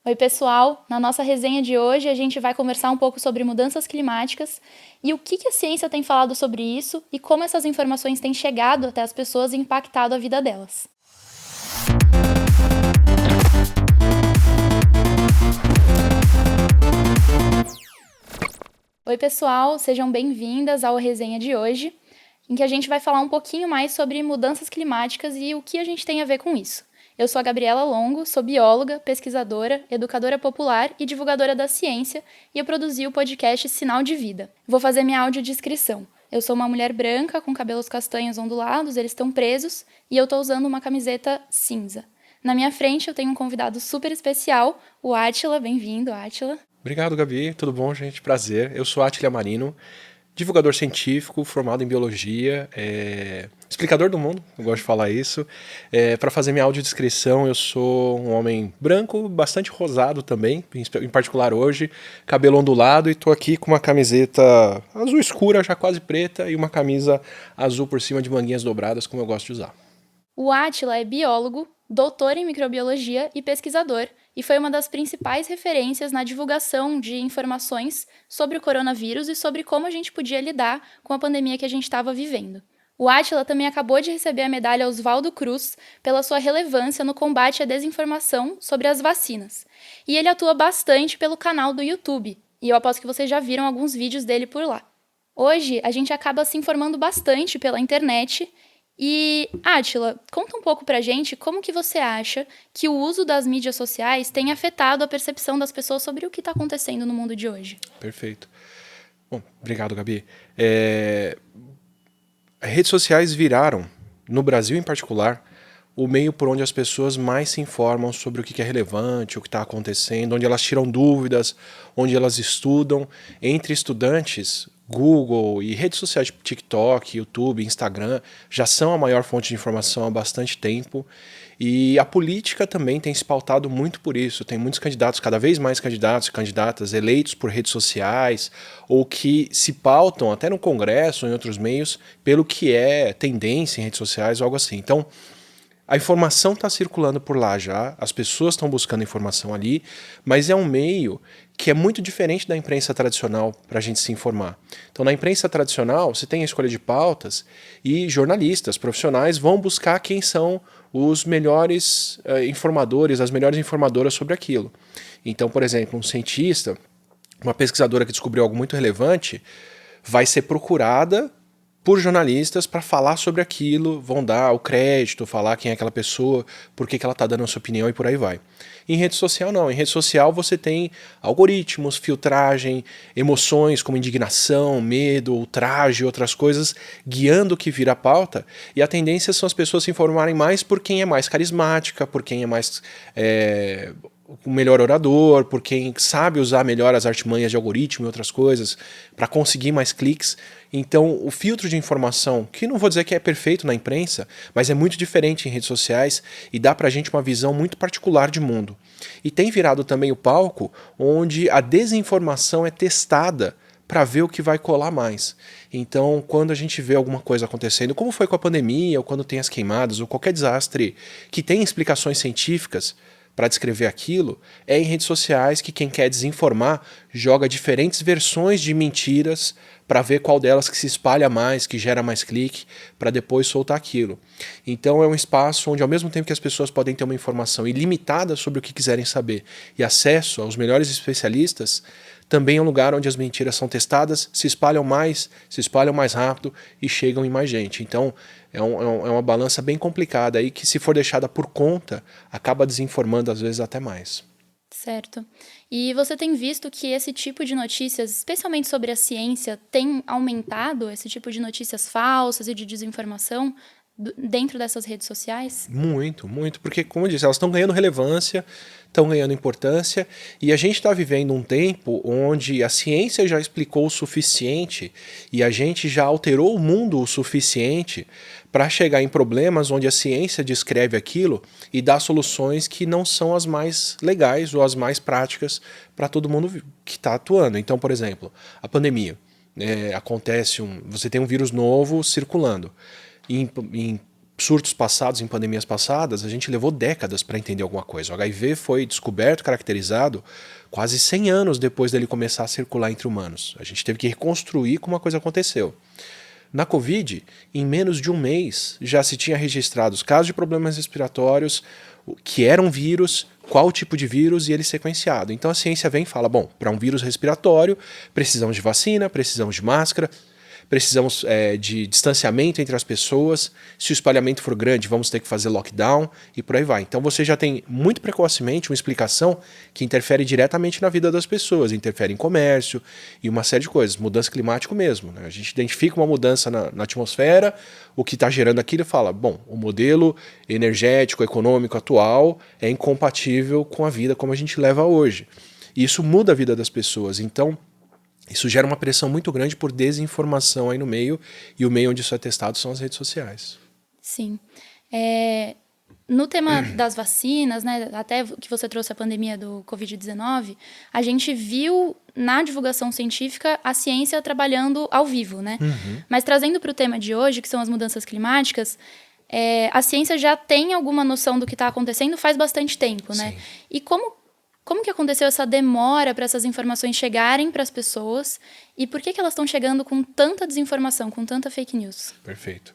Oi, pessoal! Na nossa resenha de hoje, a gente vai conversar um pouco sobre mudanças climáticas e o que a ciência tem falado sobre isso e como essas informações têm chegado até as pessoas e impactado a vida delas. Oi, pessoal! Sejam bem-vindas ao resenha de hoje, em que a gente vai falar um pouquinho mais sobre mudanças climáticas e o que a gente tem a ver com isso. Eu sou a Gabriela Longo, sou bióloga, pesquisadora, educadora popular e divulgadora da ciência, e eu produzi o podcast Sinal de Vida. Vou fazer minha audiodescrição. Eu sou uma mulher branca com cabelos castanhos ondulados, eles estão presos, e eu estou usando uma camiseta cinza. Na minha frente eu tenho um convidado super especial, o Átila. Bem-vindo, Átila. Obrigado, Gabi. Tudo bom, gente? Prazer. Eu sou Átila Marino, divulgador científico, formado em biologia, explicador do mundo, eu gosto de falar isso. Para fazer minha audiodescrição, eu sou um homem branco, bastante rosado também, em particular hoje, cabelo ondulado, e estou aqui com uma camiseta azul escura, já quase preta, e uma camisa azul por cima de manguinhas dobradas, como eu gosto de usar. O Átila é biólogo, doutor em microbiologia e pesquisador, e foi uma das principais referências na divulgação de informações sobre o coronavírus e sobre como a gente podia lidar com a pandemia que a gente estava vivendo. O Átila também acabou de receber a medalha Oswaldo Cruz pela sua relevância no combate à desinformação sobre as vacinas. E ele atua bastante pelo canal do YouTube, e eu aposto que vocês já viram alguns vídeos dele por lá. Hoje, a gente acaba se informando bastante pela internet. E, Átila, conta um pouco pra gente como que você acha que o uso das mídias sociais tem afetado a percepção das pessoas sobre o que está acontecendo no mundo de hoje. Perfeito. Bom, obrigado, Gabi. Redes sociais viraram, no Brasil em particular, o meio por onde as pessoas mais se informam sobre o que é relevante, o que está acontecendo, onde elas tiram dúvidas, onde elas estudam. Entre estudantes, Google e redes sociais tipo TikTok, YouTube, Instagram já são a maior fonte de informação há bastante tempo. E a política também tem se pautado muito por isso. Tem muitos candidatos, cada vez mais candidatos e candidatas eleitos por redes sociais ou que se pautam até no Congresso ou em outros meios pelo que é tendência em redes sociais ou algo assim. Então, a informação está circulando por lá já, as pessoas estão buscando informação ali, mas é um meio que é muito diferente da imprensa tradicional para a gente se informar. Então, na imprensa tradicional, você tem a escolha de pautas e jornalistas, profissionais vão buscar quem são os melhores informadores, as melhores informadoras sobre aquilo. Então, por exemplo, um cientista, uma pesquisadora que descobriu algo muito relevante, vai ser procurada por jornalistas para falar sobre aquilo, vão dar o crédito, falar quem é aquela pessoa, por que ela está dando a sua opinião e por aí vai. Em rede social não, em rede social você tem algoritmos, filtragem, emoções como indignação, medo, ultraje e outras coisas guiando o que vira pauta, e a tendência são as pessoas se informarem mais por quem é mais carismática, por quem é mais o melhor orador, por quem sabe usar melhor as artimanhas de algoritmo e outras coisas para conseguir mais cliques. Então, o filtro de informação, que não vou dizer que é perfeito na imprensa, mas é muito diferente em redes sociais e dá pra gente uma visão muito particular de mundo. E tem virado também o palco onde a desinformação é testada para ver o que vai colar mais. Então, quando a gente vê alguma coisa acontecendo, como foi com a pandemia, ou quando tem as queimadas, ou qualquer desastre que tem explicações científicas para descrever aquilo, é em redes sociais que quem quer desinformar joga diferentes versões de mentiras para ver qual delas que se espalha mais, que gera mais clique, para depois soltar aquilo. Então é um espaço onde, ao mesmo tempo que as pessoas podem ter uma informação ilimitada sobre o que quiserem saber e acesso aos melhores especialistas, também é um lugar onde as mentiras são testadas, se espalham mais rápido e chegam em mais gente. Então é uma balança bem complicada aí que, se for deixada por conta, acaba desinformando às vezes até mais. Certo. E você tem visto que esse tipo de notícias, especialmente sobre a ciência, tem aumentado, esse tipo de notícias falsas e de desinformação dentro dessas redes sociais? Muito, muito, porque, como eu disse, elas estão ganhando relevância, estão ganhando importância, e a gente está vivendo um tempo onde a ciência já explicou o suficiente e a gente já alterou o mundo o suficiente para chegar em problemas onde a ciência descreve aquilo e dá soluções que não são as mais legais ou as mais práticas para todo mundo que está atuando. Então, por exemplo, a pandemia. Você tem um vírus novo circulando. Em surtos passados, em pandemias passadas, a gente levou décadas para entender alguma coisa. O HIV foi descoberto, caracterizado, quase 100 anos depois dele começar a circular entre humanos. A gente teve que reconstruir como a coisa aconteceu. Na Covid, em menos de um mês, já se tinha registrado os casos de problemas respiratórios, que era um vírus, qual tipo de vírus e ele sequenciado. Então a ciência vem e fala, bom, para um vírus respiratório, precisamos de vacina, precisamos de máscara, precisamos de distanciamento entre as pessoas, se o espalhamento for grande, vamos ter que fazer lockdown e por aí vai. Então você já tem muito precocemente uma explicação que interfere diretamente na vida das pessoas, interfere em comércio e uma série de coisas, mudança climática mesmo, né? A gente identifica uma mudança na atmosfera, o que está gerando aquilo e fala, bom, o modelo energético, econômico atual é incompatível com a vida como a gente leva hoje. E isso muda a vida das pessoas, então isso gera uma pressão muito grande por desinformação aí no meio, e o meio onde isso é testado são as redes sociais. Sim. No tema das vacinas, né, até que você trouxe a pandemia do Covid-19, a gente viu na divulgação científica a ciência trabalhando ao vivo, né? Mas trazendo para o tema de hoje, que são as mudanças climáticas, a ciência já tem alguma noção do que está acontecendo faz bastante tempo, né? Sim. E como que aconteceu essa demora para essas informações chegarem para as pessoas e por que elas estão chegando com tanta desinformação, com tanta fake news? Perfeito.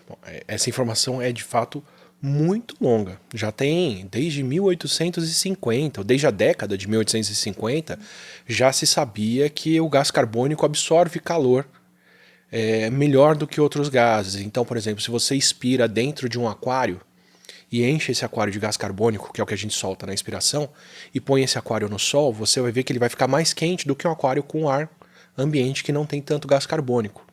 Bom, essa informação é de fato muito longa. Já tem desde 1850, ou desde a década de 1850, já se sabia que o gás carbônico absorve calor melhor do que outros gases. Então, por exemplo, se você expira dentro de um aquário, e enche esse aquário de gás carbônico, que é o que a gente solta na inspiração, e põe esse aquário no sol, você vai ver que ele vai ficar mais quente do que um aquário com ar ambiente que não tem tanto gás carbônico.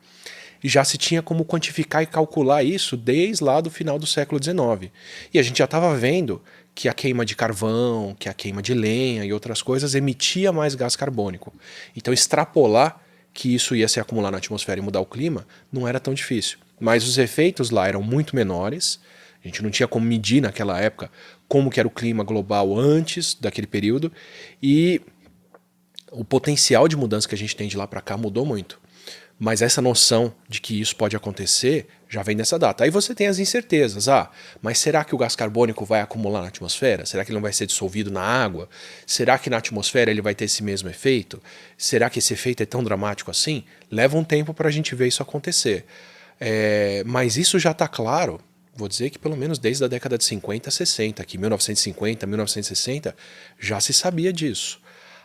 E já se tinha como quantificar e calcular isso desde lá do final do século XIX. E a gente já estava vendo que a queima de carvão, que a queima de lenha e outras coisas emitia mais gás carbônico. Então extrapolar que isso ia se acumular na atmosfera e mudar o clima não era tão difícil. Mas os efeitos lá eram muito menores. A gente não tinha como medir naquela época como que era o clima global antes daquele período, e o potencial de mudança que a gente tem de lá para cá mudou muito. Mas essa noção de que isso pode acontecer já vem dessa data. Aí você tem as incertezas. Mas será que o gás carbônico vai acumular na atmosfera? Será que ele não vai ser dissolvido na água? Será que na atmosfera ele vai ter esse mesmo efeito? Será que esse efeito é tão dramático assim? Leva um tempo para a gente ver isso acontecer. Mas isso já está claro. Vou dizer que pelo menos desde a década de 50 a 60, que 1950, 1960, já se sabia disso.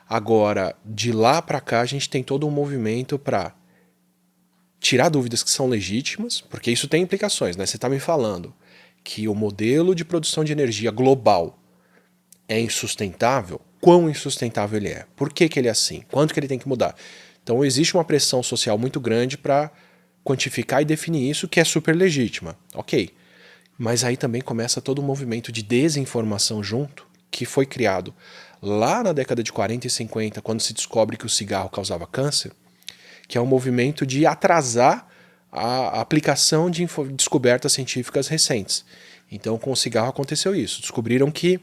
Agora, de lá para cá, a gente tem todo um movimento para tirar dúvidas que são legítimas, porque isso tem implicações, né? Você está me falando que o modelo de produção de energia global é insustentável. Quão insustentável ele é? Por que ele é assim? Quanto que ele tem que mudar? Então existe uma pressão social muito grande para quantificar e definir isso, que é super legítima. Ok. Mas aí também começa todo um movimento de desinformação junto, que foi criado lá na década de 40 e 50, quando se descobre que o cigarro causava câncer, que é um movimento de atrasar a aplicação de descobertas científicas recentes. Então, com o cigarro aconteceu isso. Descobriram que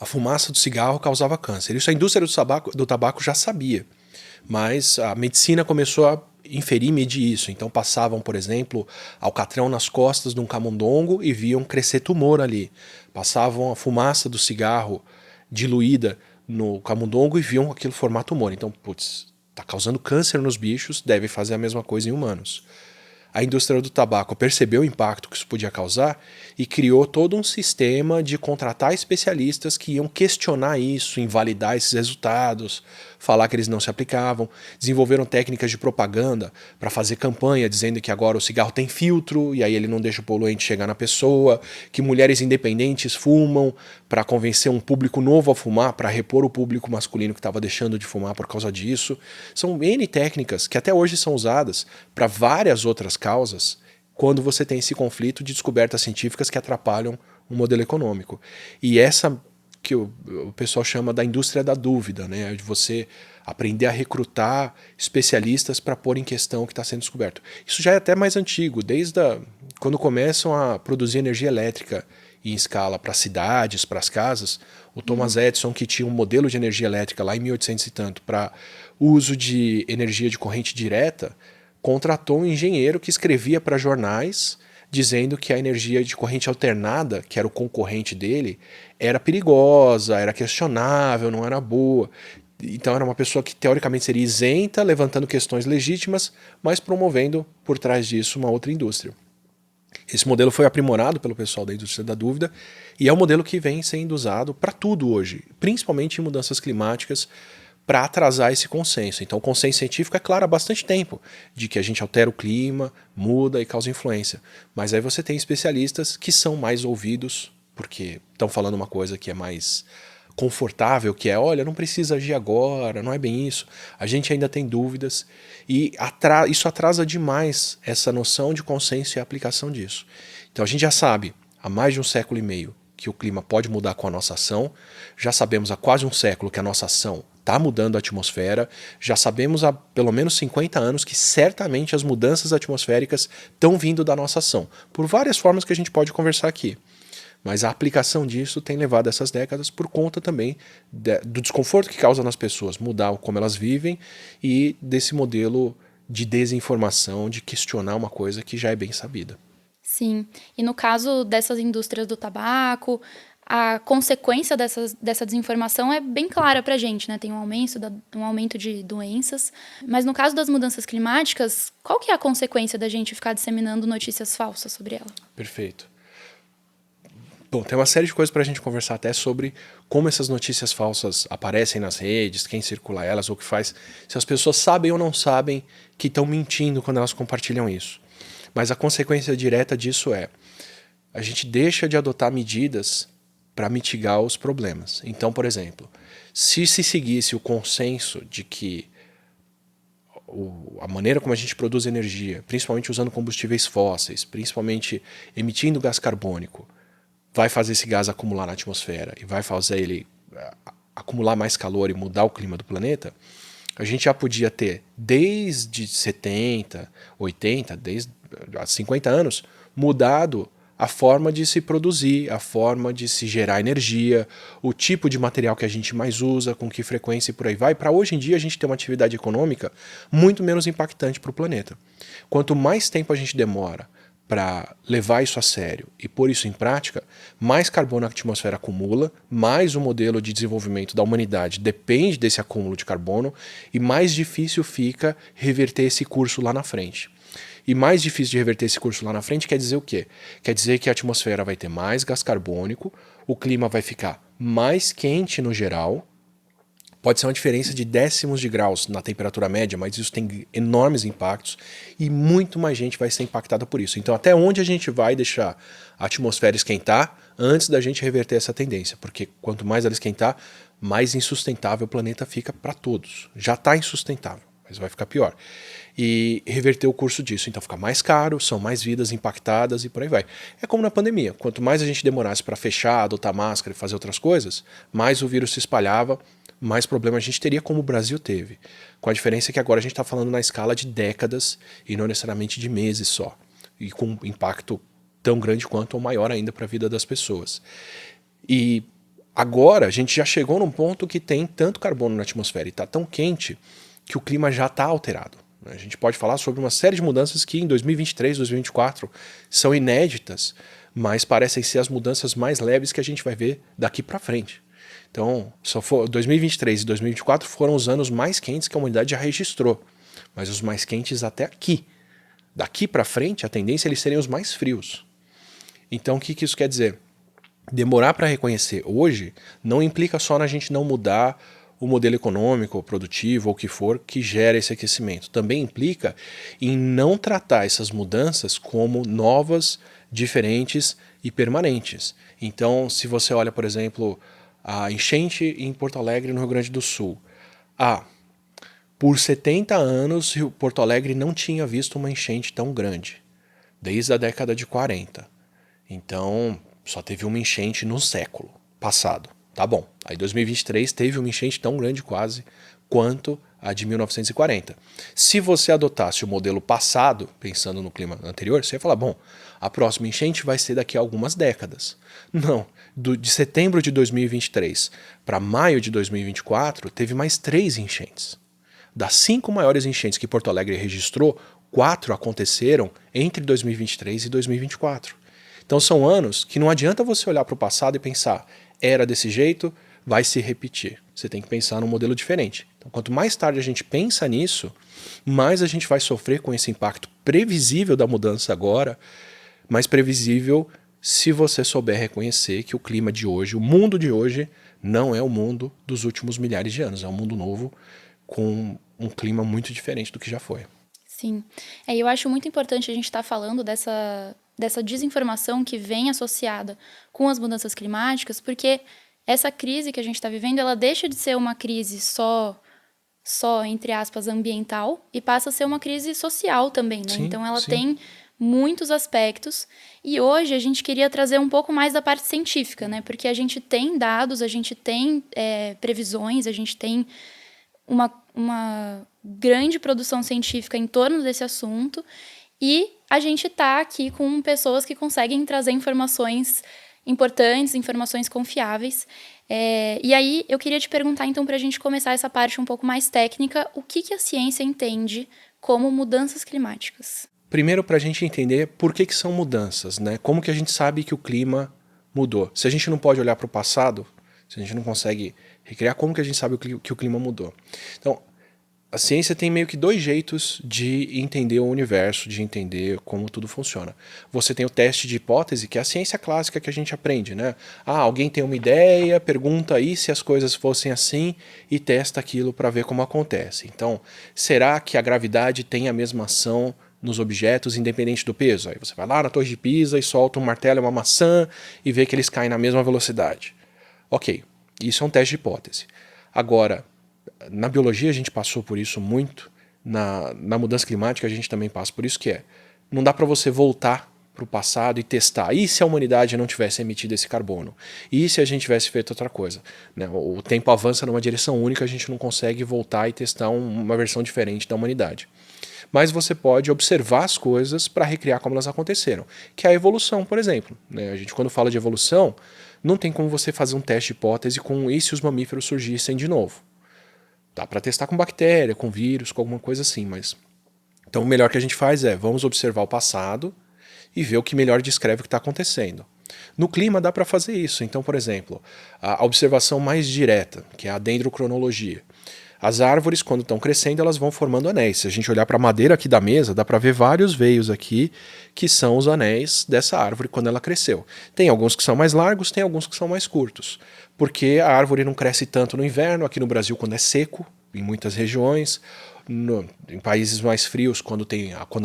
a fumaça do cigarro causava câncer. Isso a indústria do tabaco já sabia, mas a medicina começou a inferir e medir isso. Então passavam, por exemplo, alcatrão nas costas de um camundongo e viam crescer tumor ali. Passavam a fumaça do cigarro diluída no camundongo e viam aquilo formar tumor. Então, está causando câncer nos bichos, deve fazer a mesma coisa em humanos. A indústria do tabaco percebeu o impacto que isso podia causar e criou todo um sistema de contratar especialistas que iam questionar isso, invalidar esses resultados, falar que eles não se aplicavam. Desenvolveram técnicas de propaganda para fazer campanha dizendo que agora o cigarro tem filtro e aí ele não deixa o poluente chegar na pessoa, que mulheres independentes fumam para convencer um público novo a fumar, para repor o público masculino que estava deixando de fumar por causa disso. São N técnicas que até hoje são usadas para várias outras causas quando você tem esse conflito de descobertas científicas que atrapalham o modelo econômico. E essa que o pessoal chama da indústria da dúvida, né? De você aprender a recrutar especialistas para pôr em questão o que está sendo descoberto. Isso já é até mais antigo, desde quando começam a produzir energia elétrica em escala para cidades, para as casas. O Thomas Edison, que tinha um modelo de energia elétrica lá em 1800 e tanto para uso de energia de corrente direta, contratou um engenheiro que escrevia para jornais dizendo que a energia de corrente alternada, que era o concorrente dele, era perigosa, era questionável, não era boa. Então era uma pessoa que teoricamente seria isenta, levantando questões legítimas, mas promovendo por trás disso uma outra indústria. Esse modelo foi aprimorado pelo pessoal da indústria da dúvida e é um modelo que vem sendo usado para tudo hoje, principalmente em mudanças climáticas, para atrasar esse consenso. Então o consenso científico é claro há bastante tempo, de que a gente altera o clima, muda e causa influência. Mas aí você tem especialistas que são mais ouvidos, porque estão falando uma coisa que é mais confortável, que é, olha, não precisa agir agora, não é bem isso. A gente ainda tem dúvidas e isso atrasa demais essa noção de consenso e a aplicação disso. Então a gente já sabe, há mais de 1,5 século, que o clima pode mudar com a nossa ação, já sabemos há quase 1 século que a nossa ação está mudando a atmosfera, já sabemos há pelo menos 50 anos que certamente as mudanças atmosféricas estão vindo da nossa ação, por várias formas que a gente pode conversar aqui. Mas a aplicação disso tem levado essas décadas por conta também do desconforto que causa nas pessoas, mudar como elas vivem e desse modelo de desinformação, de questionar uma coisa que já é bem sabida. Sim, e no caso dessas indústrias do tabaco, a consequência dessa desinformação é bem clara para a gente, né? Tem um aumento de doenças, mas no caso das mudanças climáticas, qual que é a consequência da gente ficar disseminando notícias falsas sobre ela? Perfeito. Bom, tem uma série de coisas para a gente conversar até sobre como essas notícias falsas aparecem nas redes, quem circula elas, ou o que faz, se as pessoas sabem ou não sabem que estão mentindo quando elas compartilham isso. Mas a consequência direta disso é, a gente deixa de adotar medidas para mitigar os problemas. Então, por exemplo, se seguisse o consenso de que a maneira como a gente produz energia, principalmente usando combustíveis fósseis, principalmente emitindo gás carbônico, vai fazer esse gás acumular na atmosfera e vai fazer ele acumular mais calor e mudar o clima do planeta, a gente já podia ter, desde 70, 80, desde há 50 anos, mudado a forma de se produzir, a forma de se gerar energia, o tipo de material que a gente mais usa, com que frequência e por aí vai, para hoje em dia a gente ter uma atividade econômica muito menos impactante para o planeta. Quanto mais tempo a gente demora para levar isso a sério e pôr isso em prática, mais carbono a atmosfera acumula, mais o modelo de desenvolvimento da humanidade depende desse acúmulo de carbono e mais difícil fica reverter esse curso lá na frente. E mais difícil de reverter esse curso lá na frente quer dizer o quê? Quer dizer que a atmosfera vai ter mais gás carbônico, o clima vai ficar mais quente no geral. Pode ser uma diferença de décimos de graus na temperatura média, mas isso tem enormes impactos e muito mais gente vai ser impactada por isso. Então até onde a gente vai deixar a atmosfera esquentar antes da gente reverter essa tendência? Porque quanto mais ela esquentar, mais insustentável o planeta fica para todos. Já está insustentável, mas vai ficar pior. E reverter o curso disso. Então fica mais caro, são mais vidas impactadas e por aí vai. É como na pandemia. Quanto mais a gente demorasse para fechar, adotar máscara e fazer outras coisas, mais o vírus se espalhava, mais problema a gente teria, como o Brasil teve. Com a diferença que agora a gente está falando na escala de décadas e não necessariamente de meses só. E com um impacto tão grande quanto ou maior ainda para a vida das pessoas. E agora a gente já chegou num ponto que tem tanto carbono na atmosfera e está tão quente que o clima já está alterado. A gente pode falar sobre uma série de mudanças que em 2023, 2024 são inéditas, mas parecem ser as mudanças mais leves que a gente vai ver daqui para frente. Então, 2023 e 2024 foram os anos mais quentes que a humanidade já registrou, mas os mais quentes até aqui. Daqui para frente, a tendência é eles serem os mais frios. Então, o que isso quer dizer? Demorar para reconhecer hoje não implica só na gente não mudar o modelo econômico, produtivo ou o que for que gera esse aquecimento. Também implica em não tratar essas mudanças como novas, diferentes e permanentes. Então, se você olha, por exemplo, a enchente em Porto Alegre, no Rio Grande do Sul. Por 70 anos, Porto Alegre não tinha visto uma enchente tão grande, desde a década de 40. Então, só teve uma enchente no século passado. Tá bom. Aí 2023 teve uma enchente tão grande quase quanto a de 1940. Se você adotasse o modelo passado, pensando no clima anterior, você ia falar, bom, a próxima enchente vai ser daqui a algumas décadas. Não. De setembro de 2023 para maio de 2024, teve mais 3 enchentes. Das 5 maiores enchentes que Porto Alegre registrou, 4 aconteceram entre 2023 e 2024. Então são anos que não adianta você olhar para o passado e pensar, era desse jeito, vai se repetir. Você tem que pensar num modelo diferente. Então, quanto mais tarde a gente pensa nisso, mais a gente vai sofrer com esse impacto previsível da mudança agora, mais previsível se você souber reconhecer que o clima de hoje, o mundo de hoje, não é o mundo dos últimos milhares de anos. É um mundo novo com um clima muito diferente do que já foi. Sim. Eu acho muito importante a gente estar falando dessa desinformação que vem associada com as mudanças climáticas, porque essa crise que a gente está vivendo, ela deixa de ser uma crise só, entre aspas, ambiental e passa a ser uma crise social também, né? Sim, Então ela sim. tem muitos aspectos e hoje a gente queria trazer um pouco mais da parte científica, né? Porque a gente tem dados, a gente tem previsões, a gente tem uma grande produção científica em torno desse assunto e a gente está aqui com pessoas que conseguem trazer informações importantes, informações confiáveis. E aí eu queria te perguntar, então, para a gente começar essa parte um pouco mais técnica, o que a ciência entende como mudanças climáticas? Primeiro, para a gente entender por que são mudanças, né? Como que a gente sabe que o clima mudou? Se a gente não pode olhar para o passado, se a gente não consegue recriar, como que a gente sabe que o clima mudou? Então, a ciência tem meio que 2 jeitos de entender o universo, de entender como tudo funciona. Você tem o teste de hipótese, que é a ciência clássica que a gente aprende, né? Alguém tem uma ideia, pergunta aí se as coisas fossem assim e testa aquilo para ver como acontece. Então, será que a gravidade tem a mesma ação nos objetos, independente do peso? Aí você vai lá na Torre de Pisa e solta um martelo e uma maçã e vê que eles caem na mesma velocidade. Ok, isso é um teste de hipótese. Agora, na biologia a gente passou por isso muito, na mudança climática a gente também passa por isso, que não dá para você voltar para o passado e testar. E se a humanidade não tivesse emitido esse carbono? E se a gente tivesse feito outra coisa? Né? O tempo avança numa direção única, a gente não consegue voltar e testar uma versão diferente da humanidade. Mas você pode observar as coisas para recriar como elas aconteceram, que é a evolução, por exemplo. Né? A gente, quando fala de evolução, não tem como você fazer um teste de hipótese com e se os mamíferos surgissem de novo. Dá para testar com bactéria, com vírus, com alguma coisa assim, mas... Então o melhor que a gente faz vamos observar o passado e ver o que melhor descreve o que está acontecendo. No clima dá para fazer isso. Então, por exemplo, a observação mais direta, que é a dendrocronologia. As árvores, quando estão crescendo, elas vão formando anéis. Se a gente olhar para a madeira aqui da mesa, dá para ver vários veios aqui, que são os anéis dessa árvore quando ela cresceu. Tem alguns que são mais largos, tem alguns que são mais curtos. Porque a árvore não cresce tanto no inverno, aqui no Brasil quando é seco, em muitas regiões, em países mais frios quando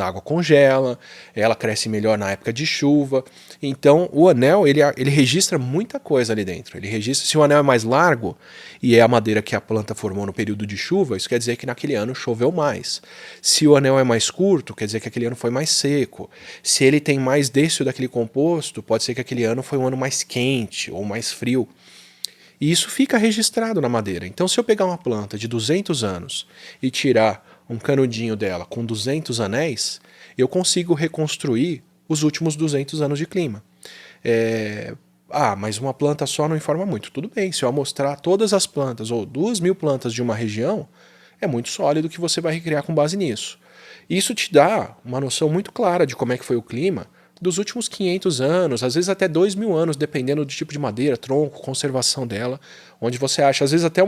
a água congela, ela cresce melhor na época de chuva. Então o anel ele registra muita coisa ali dentro. Ele registra se o anel é mais largo e é a madeira que a planta formou no período de chuva, isso quer dizer que naquele ano choveu mais. Se o anel é mais curto, quer dizer que aquele ano foi mais seco. Se ele tem mais desse ou daquele composto, pode ser que aquele ano foi um ano mais quente ou mais frio. E isso fica registrado na madeira. Então, se eu pegar uma planta de 200 anos e tirar um canudinho dela com 200 anéis, eu consigo reconstruir os últimos 200 anos de clima. Mas uma planta só não informa muito. Tudo bem, se eu mostrar todas as plantas ou 2.000 plantas de uma região, é muito sólido que você vai recriar com base nisso. Isso te dá uma noção muito clara de como é que foi o clima dos últimos 500 anos, às vezes até 2.000 anos, dependendo do tipo de madeira, tronco, conservação dela, onde você acha, às vezes até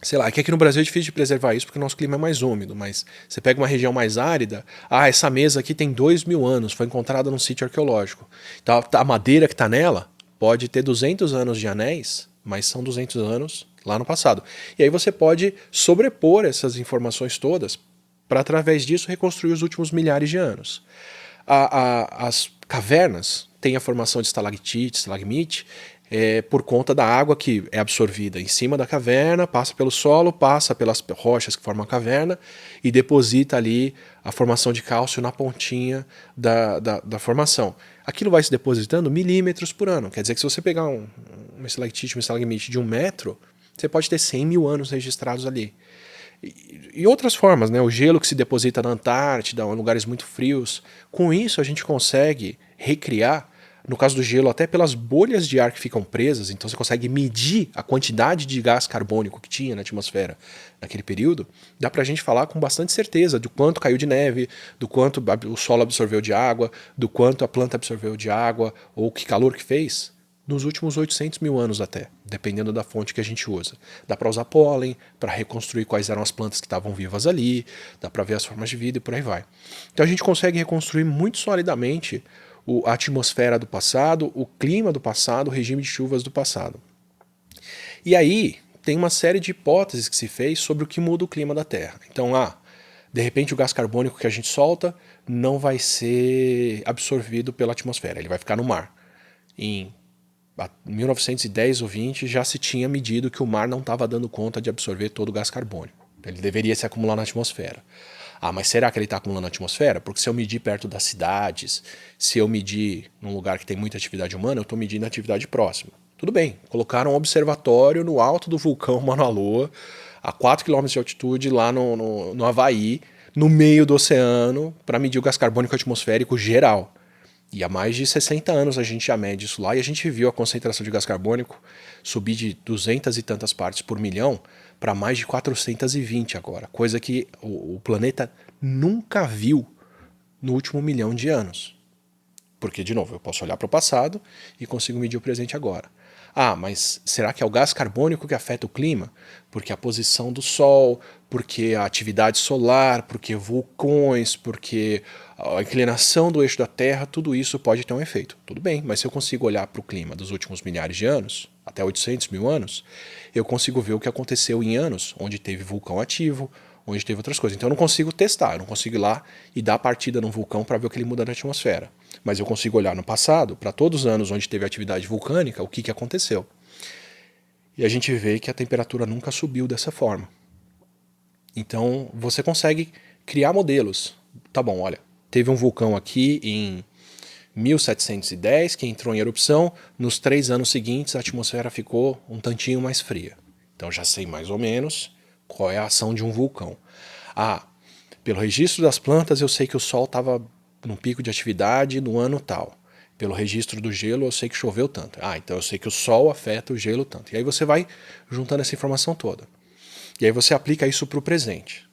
sei lá, que aqui no Brasil é difícil de preservar isso porque o nosso clima é mais úmido, mas você pega uma região mais árida, essa mesa aqui tem 2.000 anos, foi encontrada num sítio arqueológico. Então a madeira que está nela pode ter 200 anos de anéis, mas são 200 anos lá no passado. E aí você pode sobrepor essas informações todas para, através disso, reconstruir os últimos milhares de anos. As cavernas têm a formação de estalactite, estalagmite, por conta da água que é absorvida em cima da caverna, passa pelo solo, passa pelas rochas que formam a caverna e deposita ali a formação de cálcio na pontinha da formação. Aquilo vai se depositando milímetros por ano. Quer dizer que se você pegar uma estalactite, um estalagmite de 1 metro, você pode ter 100.000 anos registrados ali. E outras formas, né? O gelo que se deposita na Antártida, em lugares muito frios. Com isso a gente consegue recriar No caso do gelo, até pelas bolhas de ar que ficam presas, então você consegue medir a quantidade de gás carbônico que tinha na atmosfera naquele período, dá pra gente falar com bastante certeza do quanto caiu de neve, do quanto o solo absorveu de água, do quanto a planta absorveu de água, ou que calor que fez, nos últimos 800 mil anos até, dependendo da fonte que a gente usa. Dá para usar pólen, para reconstruir quais eram as plantas que estavam vivas ali, dá para ver as formas de vida e por aí vai. Então a gente consegue reconstruir muito solidamente a atmosfera do passado, o clima do passado, o regime de chuvas do passado. E aí tem uma série de hipóteses que se fez sobre o que muda o clima da Terra. Então, de repente o gás carbônico que a gente solta não vai ser absorvido pela atmosfera, ele vai ficar no mar. Em 1910 ou 20 já se tinha medido que o mar não estava dando conta de absorver todo o gás carbônico. Ele deveria se acumular na atmosfera. Mas será que ele está acumulando na atmosfera? Porque se eu medir perto das cidades, se eu medir num lugar que tem muita atividade humana, eu estou medindo a atividade próxima. Tudo bem, colocaram um observatório no alto do vulcão Mauna Loa, a 4 km de altitude, lá no Havaí, no meio do oceano, para medir o gás carbônico atmosférico geral. E há mais de 60 anos a gente já mede isso lá e a gente viu a concentração de gás carbônico subir de 200 e tantas partes por milhão para mais de 420 agora, coisa que o planeta nunca viu no último milhão de anos. Porque, de novo, eu posso olhar para o passado e consigo medir o presente agora. Mas será que é o gás carbônico que afeta o clima? Porque a posição do Sol, porque a atividade solar, porque vulcões, porque a inclinação do eixo da Terra, tudo isso pode ter um efeito. Tudo bem, mas se eu consigo olhar para o clima dos últimos milhares de anos, até 800 mil anos, eu consigo ver o que aconteceu em anos onde teve vulcão ativo, onde teve outras coisas. Então eu não consigo testar, eu não consigo ir lá e dar partida num vulcão para ver o que ele muda na atmosfera. Mas eu consigo olhar no passado, para todos os anos onde teve atividade vulcânica, o que aconteceu. E a gente vê que a temperatura nunca subiu dessa forma. Então você consegue criar modelos. Tá bom, olha, teve um vulcão aqui em 1710 que entrou em erupção, nos 3 anos seguintes a atmosfera ficou um tantinho mais fria. Então já sei mais ou menos qual é a ação de um vulcão. Pelo registro das plantas eu sei que o Sol estava num pico de atividade no ano tal. Pelo registro do gelo eu sei que choveu tanto. Então eu sei que o Sol afeta o gelo tanto. E aí você vai juntando essa informação toda. E aí você aplica isso para o presente.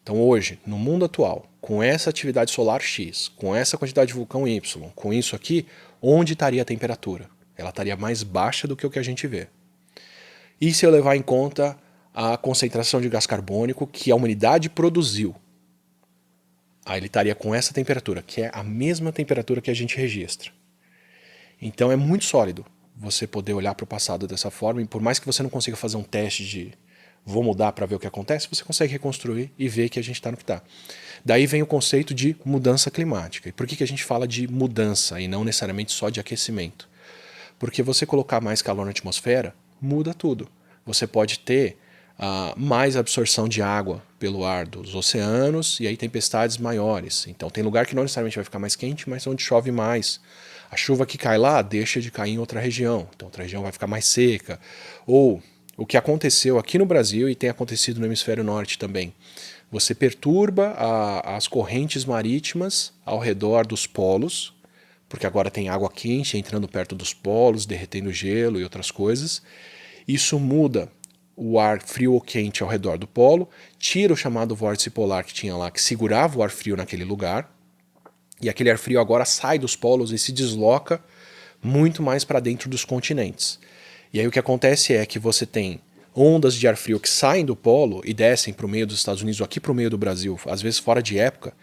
Então hoje, no mundo atual, com essa atividade solar X, com essa quantidade de vulcão Y, com isso aqui, onde estaria a temperatura? Ela estaria mais baixa do que o que a gente vê. E se eu levar em conta a concentração de gás carbônico que a humanidade produziu? Ele estaria com essa temperatura, que é a mesma temperatura que a gente registra. Então é muito sólido você poder olhar para o passado dessa forma, e por mais que você não consiga fazer um teste de vou mudar para ver o que acontece, você consegue reconstruir e ver que a gente está no que está. Daí vem o conceito de mudança climática. E por que a gente fala de mudança e não necessariamente só de aquecimento? Porque você colocar mais calor na atmosfera muda tudo. Você pode ter mais absorção de água pelo ar dos oceanos e aí tempestades maiores. Então tem lugar que não necessariamente vai ficar mais quente, mas onde chove mais. A chuva que cai lá deixa de cair em outra região. Então outra região vai ficar mais seca. Ou o que aconteceu aqui no Brasil e tem acontecido no hemisfério norte também. Você perturba as correntes marítimas ao redor dos polos, porque agora tem água quente entrando perto dos polos, derretendo gelo e outras coisas. Isso muda o ar frio ou quente ao redor do polo, tira o chamado vórtice polar que tinha lá, que segurava o ar frio naquele lugar, e aquele ar frio agora sai dos polos e se desloca muito mais para dentro dos continentes. E aí o que acontece é que você tem ondas de ar frio que saem do polo e descem para o meio dos Estados Unidos ou aqui para o meio do Brasil, às vezes fora de época,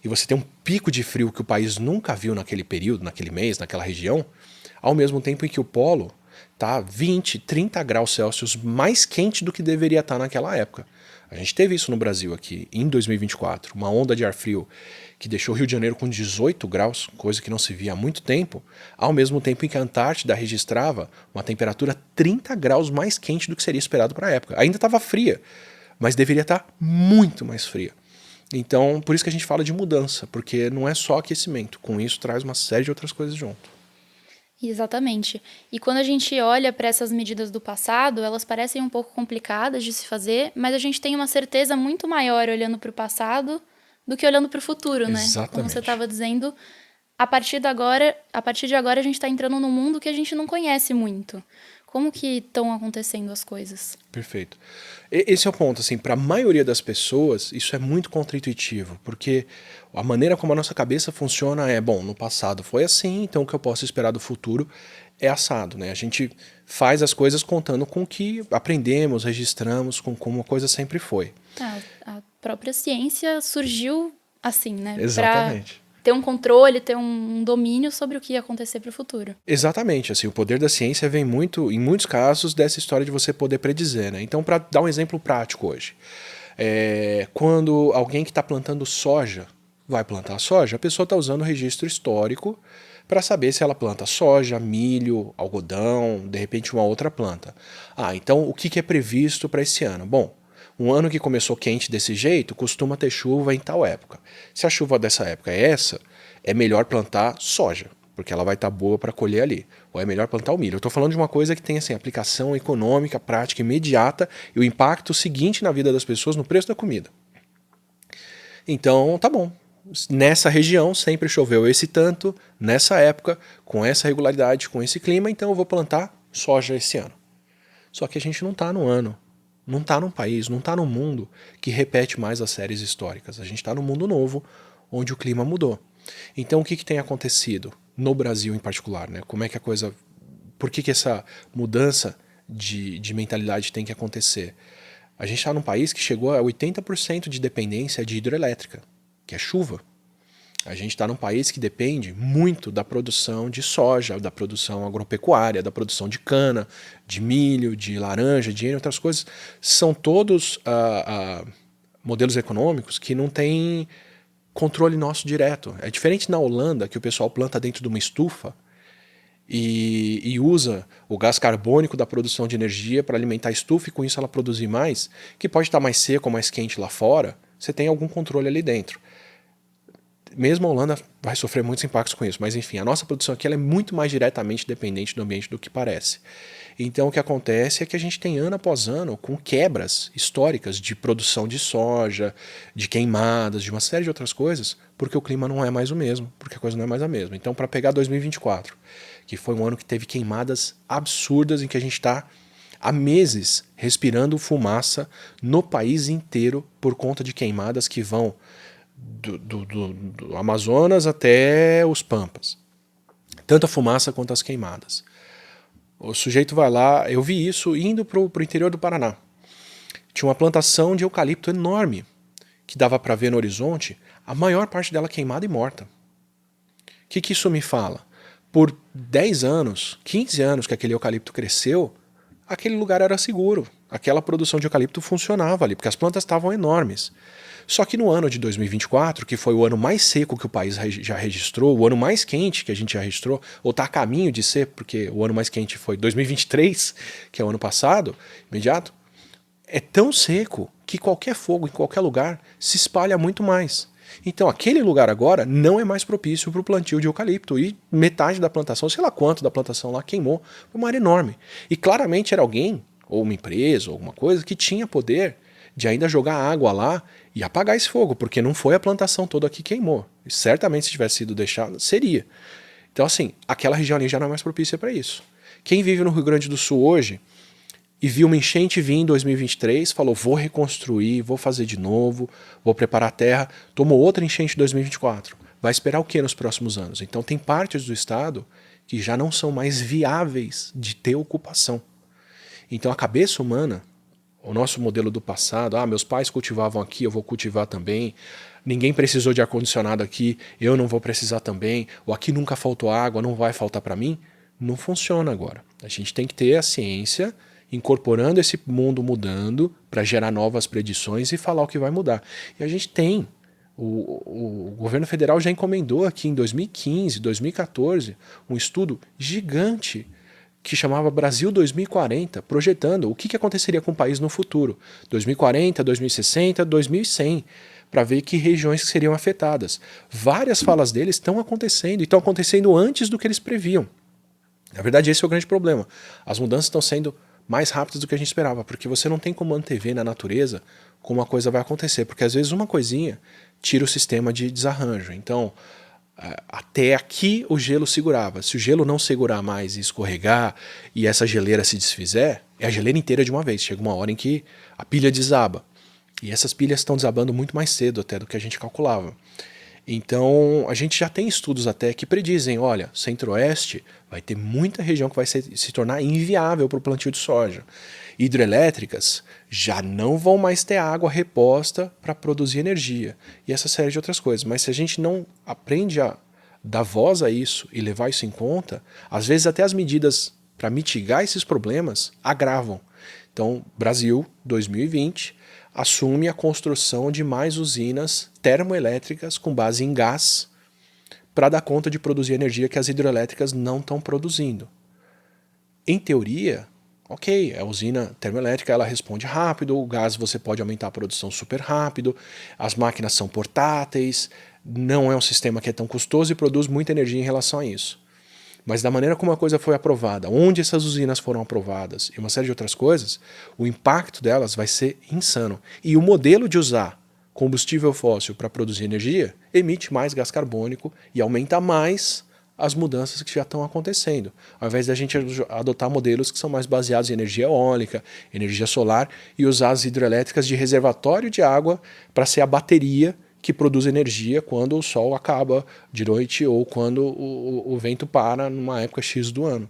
e você tem um pico de frio que o país nunca viu naquele período, naquele mês, naquela região, ao mesmo tempo em que o polo está 20, 30 graus Celsius mais quente do que deveria estar naquela época. A gente teve isso no Brasil aqui em 2024, uma onda de ar frio que deixou o Rio de Janeiro com 18 graus, coisa que não se via há muito tempo, ao mesmo tempo em que a Antártida registrava uma temperatura 30 graus mais quente do que seria esperado para a época. Ainda estava fria, mas deveria estar muito mais fria. Então, por isso que a gente fala de mudança, porque não é só aquecimento, com isso traz uma série de outras coisas junto. Exatamente. E quando a gente olha para essas medidas do passado, elas parecem um pouco complicadas de se fazer, mas a gente tem uma certeza muito maior olhando para o passado do que olhando para o futuro, né? Exatamente. Como você estava dizendo, A partir de agora a gente está entrando num mundo que a gente não conhece muito. Como que estão acontecendo as coisas? Perfeito. Esse é o ponto, assim, para a maioria das pessoas, isso é muito contraintuitivo, porque a maneira como a nossa cabeça funciona é, bom, no passado foi assim, então o que eu posso esperar do futuro é assado, né? A gente faz as coisas contando com o que aprendemos, registramos, com como a coisa sempre foi. A própria ciência surgiu assim, né? Para Exatamente. ter um controle, ter um domínio sobre o que ia acontecer para o futuro. Exatamente, assim, o poder da ciência vem muito, em muitos casos, dessa história de você poder predizer, né? Então, para dar um exemplo prático hoje, quando alguém que está plantando soja vai plantar soja, a pessoa está usando o registro histórico para saber se ela planta soja, milho, algodão, de repente uma outra planta. Ah, então o que é previsto para esse ano? Bom, um ano que começou quente desse jeito costuma ter chuva em tal época. Se a chuva dessa época é essa, é melhor plantar soja, porque ela vai estar boa para colher ali. Ou é melhor plantar o milho. Eu estou falando de uma coisa que tem assim, aplicação econômica, prática, imediata e o impacto seguinte na vida das pessoas no preço da comida. Então, tá bom. Nessa região sempre choveu esse tanto, nessa época, com essa regularidade, com esse clima, então eu vou plantar soja esse ano. Só que a gente não está no ano, não está num país, não está num mundo que repete mais as séries históricas. A gente está num mundo novo, onde o clima mudou. Então o que tem acontecido no Brasil em particular, né? Como é que a coisa, por que essa mudança de mentalidade tem que acontecer? A gente está num país que chegou a 80% de dependência de hidrelétrica, que é chuva. A gente está num país que depende muito da produção de soja, da produção agropecuária, da produção de cana, de milho, de laranja, de outras coisas. São todos modelos econômicos que não têm controle nosso direto. É diferente na Holanda, que o pessoal planta dentro de uma estufa e usa o gás carbônico da produção de energia para alimentar a estufa e com isso ela produzir mais, que pode estar mais seco ou mais quente lá fora, você tem algum controle ali dentro. Mesmo a Holanda vai sofrer muitos impactos com isso, mas enfim, a nossa produção aqui ela é muito mais diretamente dependente do ambiente do que parece. Então o que acontece é que a gente tem ano após ano com quebras históricas de produção de soja, de queimadas, de uma série de outras coisas, porque o clima não é mais o mesmo, porque a coisa não é mais a mesma. Então para pegar 2024, que foi um ano que teve queimadas absurdas em que a gente está há meses respirando fumaça no país inteiro por conta de queimadas que vão do Amazonas até os Pampas. Tanto a fumaça quanto as queimadas. O sujeito vai lá, eu vi isso indo para o interior do Paraná. Tinha uma plantação de eucalipto enorme, que dava para ver no horizonte, a maior parte dela queimada e morta. O que isso me fala? Por 10 anos, 15 anos que aquele eucalipto cresceu, aquele lugar era seguro. Aquela produção de eucalipto funcionava ali, porque as plantas estavam enormes. Só que no ano de 2024, que foi o ano mais seco que o país já registrou, o ano mais quente que a gente já registrou, ou está a caminho de ser, porque o ano mais quente foi 2023, que é o ano passado, imediato, é tão seco que qualquer fogo em qualquer lugar se espalha muito mais. Então aquele lugar agora não é mais propício para o plantio de eucalipto e metade da plantação, sei lá quanto da plantação lá queimou, foi uma área enorme. E claramente era alguém, ou uma empresa, ou alguma coisa, que tinha poder de ainda jogar água lá e apagar esse fogo, porque não foi a plantação toda que queimou. E certamente se tivesse sido deixado, seria. Então assim, aquela região ali já não é mais propícia para isso. Quem vive no Rio Grande do Sul hoje e viu uma enchente vir em 2023, falou, vou reconstruir, vou fazer de novo, vou preparar a terra, tomou outra enchente em 2024. Vai esperar o que nos próximos anos? Então tem partes do estado que já não são mais viáveis de ter ocupação. Então a cabeça humana, o nosso modelo do passado, meus pais cultivavam aqui, eu vou cultivar também, ninguém precisou de ar-condicionado aqui, eu não vou precisar também, ou aqui nunca faltou água, não vai faltar para mim, não funciona agora. A gente tem que ter a ciência incorporando esse mundo mudando para gerar novas predições e falar o que vai mudar. E a gente tem. O governo federal já encomendou aqui em 2015, 2014, um estudo gigante que chamava Brasil 2040, projetando o que aconteceria com o país no futuro, 2040, 2060, 2100, para ver que regiões seriam afetadas. Várias falas deles estão acontecendo, e estão acontecendo antes do que eles previam. Na verdade, esse é o grande problema. As mudanças estão sendo mais rápidas do que a gente esperava, porque você não tem como antever na natureza como a coisa vai acontecer, porque às vezes uma coisinha tira o sistema de desarranjo. Então, Até aqui o gelo segurava. Se o gelo não segurar mais e escorregar e essa geleira se desfizer, é a geleira inteira de uma vez. Chega uma hora em que a pilha desaba. E essas pilhas estão desabando muito mais cedo até do que a gente calculava. Então, a gente já tem estudos até que predizem, olha, centro-oeste vai ter muita região que vai se tornar inviável para o plantio de soja. Hidrelétricas já não vão mais ter água reposta para produzir energia. E essa série de outras coisas. Mas se a gente não aprende a dar voz a isso e levar isso em conta, às vezes até as medidas para mitigar esses problemas agravam. Então, Brasil, 2020, assume a construção de mais usinas termoelétricas com base em gás para dar conta de produzir energia que as hidrelétricas não estão produzindo. Em teoria, ok, a usina termoelétrica ela responde rápido, o gás você pode aumentar a produção super rápido, as máquinas são portáteis, não é um sistema que é tão custoso e produz muita energia em relação a isso. Mas da maneira como a coisa foi aprovada, onde essas usinas foram aprovadas e uma série de outras coisas, o impacto delas vai ser insano. E o modelo de usar combustível fóssil para produzir energia emite mais gás carbônico e aumenta mais as mudanças que já estão acontecendo. Ao invés da gente adotar modelos que são mais baseados em energia eólica, energia solar e usar as hidrelétricas de reservatório de água para ser a bateria que produz energia quando o sol acaba de noite ou quando o vento para numa época X do ano.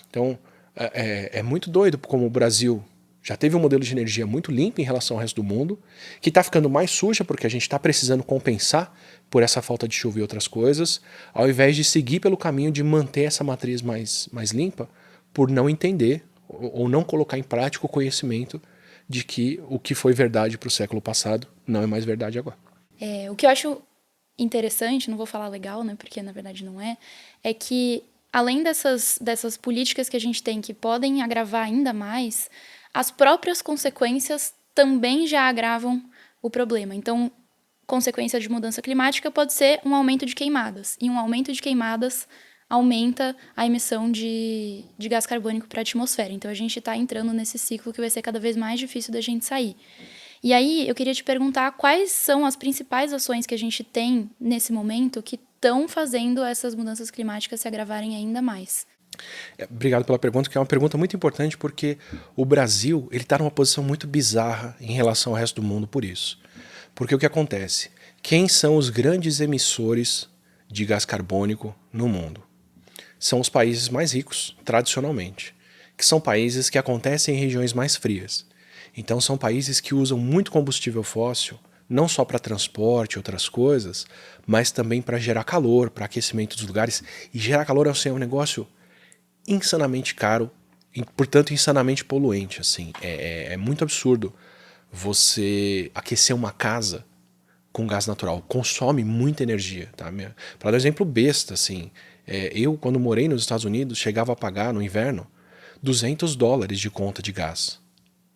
Então, é muito doido como o Brasil já teve um modelo de energia muito limpo em relação ao resto do mundo, que está ficando mais suja porque a gente está precisando compensar por essa falta de chuva e outras coisas, ao invés de seguir pelo caminho de manter essa matriz mais limpa, por não entender ou não colocar em prática o conhecimento de que o que foi verdade para o século passado não é mais verdade agora. O que eu acho interessante, não vou falar legal, né, porque na verdade não é que além dessas políticas que a gente tem que podem agravar ainda mais, as próprias consequências também já agravam o problema. Então, consequência de mudança climática pode ser um aumento de queimadas, e um aumento de queimadas aumenta a emissão de gás carbônico para a atmosfera. Então, a gente está entrando nesse ciclo que vai ser cada vez mais difícil da gente sair. E aí, eu queria te perguntar quais são as principais ações que a gente tem nesse momento que estão fazendo essas mudanças climáticas se agravarem ainda mais. Obrigado pela pergunta, que é uma pergunta muito importante porque o Brasil está numa posição muito bizarra em relação ao resto do mundo por isso. Porque o que acontece? Quem são os grandes emissores de gás carbônico no mundo? São os países mais ricos, tradicionalmente, que são países que acontecem em regiões mais frias. Então são países que usam muito combustível fóssil, não só para transporte e outras coisas, mas também para gerar calor, para aquecimento dos lugares. E gerar calor é um negócio insanamente caro e, portanto, insanamente poluente. Assim. É muito absurdo você aquecer uma casa com gás natural. Consome muita energia. Tá? Para dar um exemplo besta, assim, eu, quando morei nos Estados Unidos, chegava a pagar, no inverno, $200 de conta de gás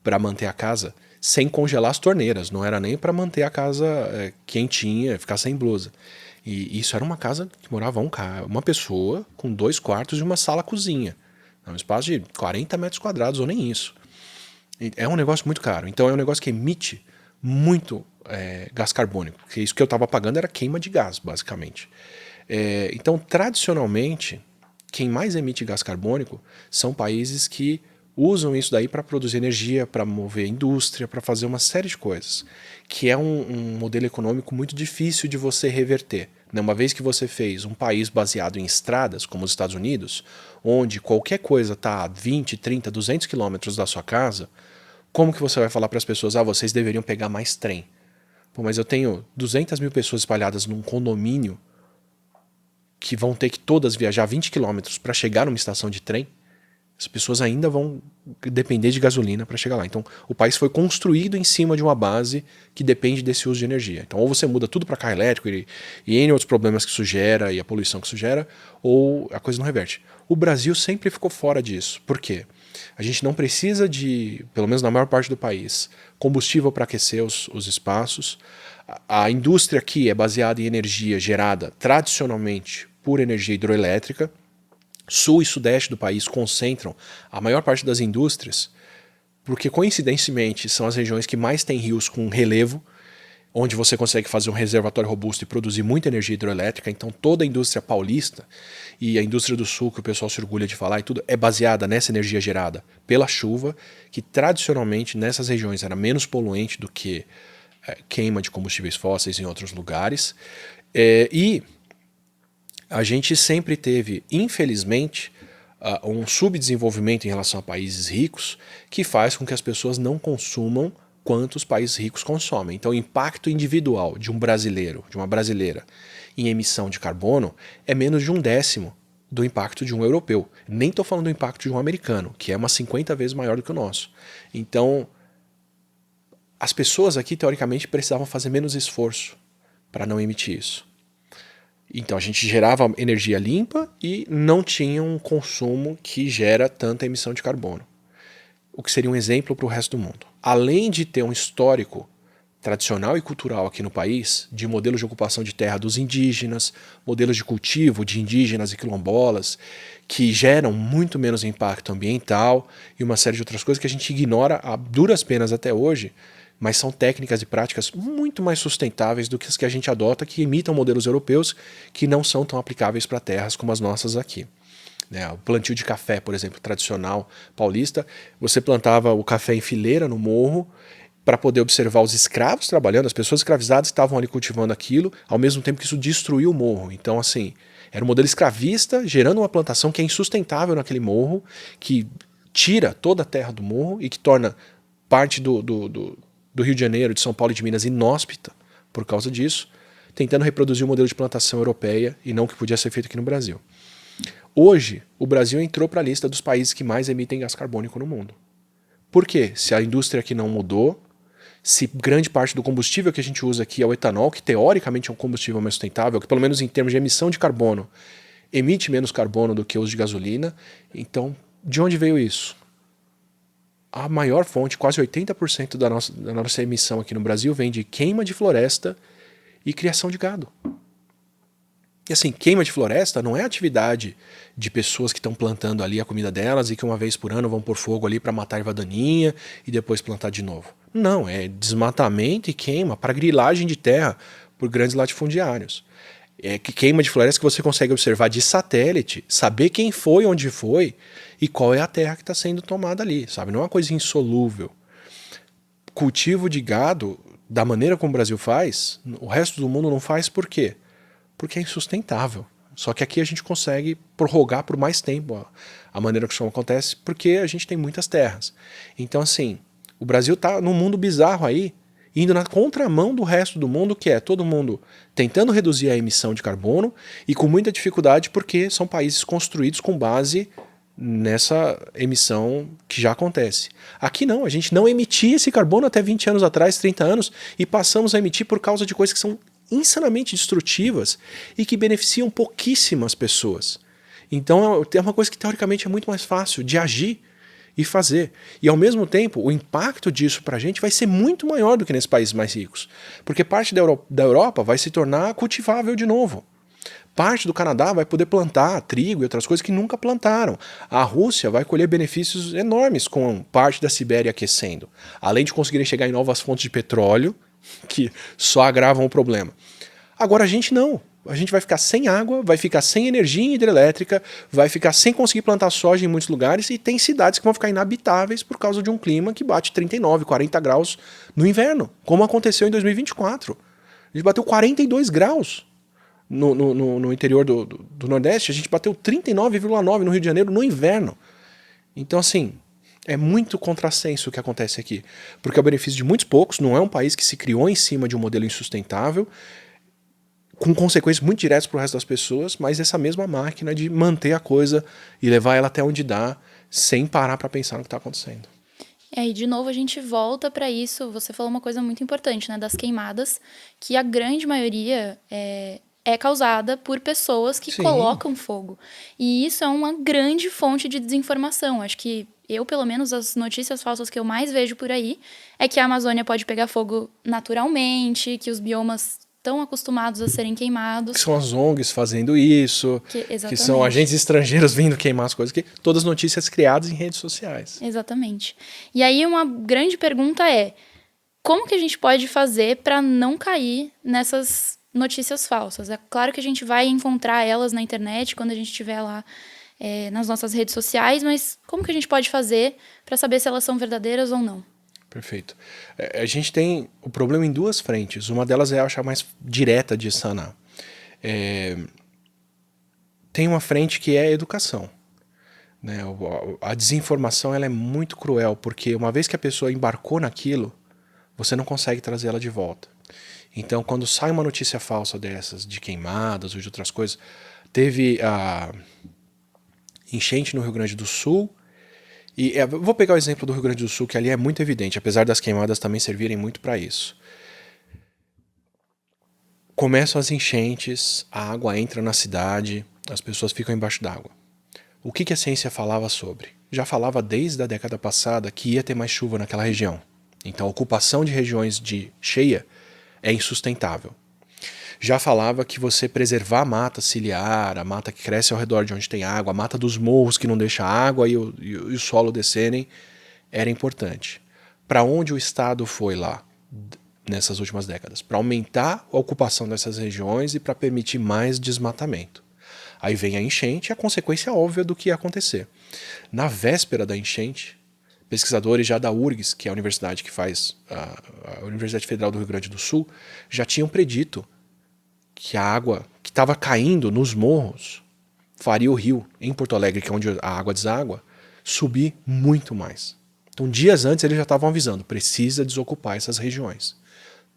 para manter a casa sem congelar as torneiras. Não era nem para manter a casa quentinha, ficar sem blusa. E isso era uma casa que morava uma pessoa com 2 quartos e uma sala-cozinha. Um espaço de 40 metros quadrados ou nem isso. É um negócio muito caro. Então é um negócio que emite muito gás carbônico. Porque isso que eu estava pagando era queima de gás, basicamente. Então, tradicionalmente, quem mais emite gás carbônico são países que usam isso daí para produzir energia, para mover indústria, para fazer uma série de coisas, que é um modelo econômico muito difícil de você reverter. Uma vez que você fez um país baseado em estradas, como os Estados Unidos, onde qualquer coisa está a 20, 30, 200 quilômetros da sua casa, como que você vai falar para as pessoas, vocês deveriam pegar mais trem? Pô, mas eu tenho 200 mil pessoas espalhadas num condomínio que vão ter que todas viajar 20 quilômetros para chegar numa estação de trem. As pessoas ainda vão depender de gasolina para chegar lá. Então, o país foi construído em cima de uma base que depende desse uso de energia. Então, ou você muda tudo para carro elétrico e N outros problemas que isso gera e a poluição que isso gera, ou a coisa não reverte. O Brasil sempre ficou fora disso. Por quê? A gente não precisa de, pelo menos na maior parte do país, combustível para aquecer os espaços. A indústria aqui é baseada em energia gerada tradicionalmente por energia hidroelétrica. Sul e sudeste do país concentram a maior parte das indústrias, porque coincidentemente são as regiões que mais têm rios com relevo. onde você consegue fazer um reservatório robusto e produzir muita energia hidroelétrica. Então toda a indústria paulista e a indústria do sul, que o pessoal se orgulha de falar e tudo, é baseada nessa energia gerada pela chuva, que tradicionalmente nessas regiões era menos poluente do que queima de combustíveis fósseis em outros lugares. E a gente sempre teve, infelizmente, um subdesenvolvimento em relação a países ricos que faz com que as pessoas não consumam quanto os países ricos consomem. Então o impacto individual de um brasileiro, de uma brasileira, em emissão de carbono é menos de 1/10 do impacto de um europeu. Nem estou falando do impacto de um americano, que é umas 50 vezes maior do que o nosso. Então, as pessoas aqui, teoricamente, precisavam fazer menos esforço para não emitir isso. Então a gente gerava energia limpa e não tinha um consumo que gera tanta emissão de carbono. O que seria um exemplo para o resto do mundo. Além de ter um histórico tradicional e cultural aqui no país, de modelos de ocupação de terra dos indígenas, modelos de cultivo de indígenas e quilombolas, que geram muito menos impacto ambiental e uma série de outras coisas que a gente ignora a duras penas até hoje, mas são técnicas e práticas muito mais sustentáveis do que as que a gente adota, que imitam modelos europeus que não são tão aplicáveis para terras como as nossas aqui. O plantio de café, por exemplo, tradicional paulista, você plantava o café em fileira no morro para poder observar os escravos trabalhando, as pessoas escravizadas estavam ali cultivando aquilo, ao mesmo tempo que isso destruiu o morro. Então, assim, era um modelo escravista gerando uma plantação que é insustentável naquele morro, que tira toda a terra do morro e que torna parte do Rio de Janeiro, de São Paulo e de Minas inóspita por causa disso, tentando reproduzir o modelo de plantação europeia e não o que podia ser feito aqui no Brasil. Hoje, o Brasil entrou para a lista dos países que mais emitem gás carbônico no mundo. Por quê? Se a indústria aqui não mudou, se grande parte do combustível que a gente usa aqui é o etanol, que teoricamente é um combustível mais sustentável, que pelo menos em termos de emissão de carbono, emite menos carbono do que o uso de gasolina, então de onde veio isso? A maior fonte, quase 80% da nossa emissão aqui no Brasil, vem de queima de floresta e criação de gado. E assim, queima de floresta não é atividade de pessoas que estão plantando ali a comida delas e que uma vez por ano vão pôr fogo ali para matar erva daninha e depois plantar de novo. Não, é desmatamento e queima para grilagem de terra por grandes latifundiários. É que queima de floresta que você consegue observar de satélite, saber quem foi, onde foi e qual é a terra que está sendo tomada ali, sabe? Não é uma coisa insolúvel. Cultivo de gado, da maneira como o Brasil faz, o resto do mundo não faz por quê? Porque é insustentável. Só que aqui a gente consegue prorrogar por mais tempo a maneira que isso acontece, porque a gente tem muitas terras. Então, assim, o Brasil está num mundo bizarro aí, indo na contramão do resto do mundo, que é todo mundo tentando reduzir a emissão de carbono e com muita dificuldade porque são países construídos com base nessa emissão que já acontece. Aqui não, a gente não emitia esse carbono até 20 anos atrás, 30 anos, e passamos a emitir por causa de coisas que são insanamente destrutivas e que beneficiam pouquíssimas pessoas. Então é uma coisa que teoricamente é muito mais fácil de agir e fazer. E ao mesmo tempo, o impacto disso para a gente vai ser muito maior do que nesses países mais ricos. Porque parte da Europa vai se tornar cultivável de novo. Parte do Canadá vai poder plantar trigo e outras coisas que nunca plantaram. A Rússia vai colher benefícios enormes com parte da Sibéria aquecendo. Além de conseguirem chegar em novas fontes de petróleo, que só agravam o problema. Agora a gente não. A gente vai ficar sem água, vai ficar sem energia hidrelétrica, vai ficar sem conseguir plantar soja em muitos lugares e tem cidades que vão ficar inabitáveis por causa de um clima que bate 39, 40 graus no inverno, como aconteceu em 2024. A gente bateu 42 graus no interior do Nordeste, a gente bateu 39,9 no Rio de Janeiro no inverno. Então, assim, é muito contrassenso o que acontece aqui, porque é o benefício de muitos poucos, não é um país que se criou em cima de um modelo insustentável, com consequências muito diretas para o resto das pessoas, mas essa mesma máquina de manter a coisa e levar ela até onde dá, sem parar para pensar no que está acontecendo. E de novo a gente volta para isso, você falou uma coisa muito importante, né, das queimadas, que a grande maioria é causada por pessoas que Sim. colocam fogo. E isso é uma grande fonte de desinformação. Acho que eu, pelo menos, as notícias falsas que eu mais vejo por aí é que a Amazônia pode pegar fogo naturalmente, que os biomas estão acostumados a serem queimados. Que são as ONGs fazendo isso, que são agentes estrangeiros vindo queimar as coisas, todas notícias criadas em redes sociais. Exatamente. E aí uma grande pergunta é, Como que a gente pode fazer para não cair nessas notícias falsas? É claro que a gente vai encontrar elas na internet quando a gente estiver lá nas nossas redes sociais, mas como que a gente pode fazer para saber se elas são verdadeiras ou não? Perfeito. A gente tem o problema em duas frentes. Uma delas é a mais direta de sanar. Tem uma frente que é a educação. Né? A desinformação ela é muito cruel, porque uma vez que a pessoa embarcou naquilo, você não consegue trazer ela de volta. Então, quando sai uma notícia falsa dessas, de queimadas ou de outras coisas, teve a enchente no Rio Grande do Sul, e vou pegar o exemplo do Rio Grande do Sul, que ali é muito evidente, apesar das queimadas também servirem muito para isso. Começam as enchentes, a água entra na cidade, as pessoas ficam embaixo d'água. O que a ciência falava sobre? Já falava desde a década passada que ia ter mais chuva naquela região. Então a ocupação de regiões de cheia é insustentável. Já falava que você preservar a mata ciliar, a mata que cresce ao redor de onde tem água, a mata dos morros que não deixa a água e o solo descerem, era importante. Para onde o Estado foi lá nessas últimas décadas? Para aumentar a ocupação dessas regiões e para permitir mais desmatamento. Aí vem a enchente e a consequência óbvia do que ia acontecer. Na véspera da enchente, pesquisadores já da URGS, que é a universidade que faz a Universidade Federal do Rio Grande do Sul, já tinham predito que a água que estava caindo nos morros faria o rio, em Porto Alegre, que é onde a água deságua, subir muito mais. Então, dias antes, eles já estavam avisando, precisa desocupar essas regiões.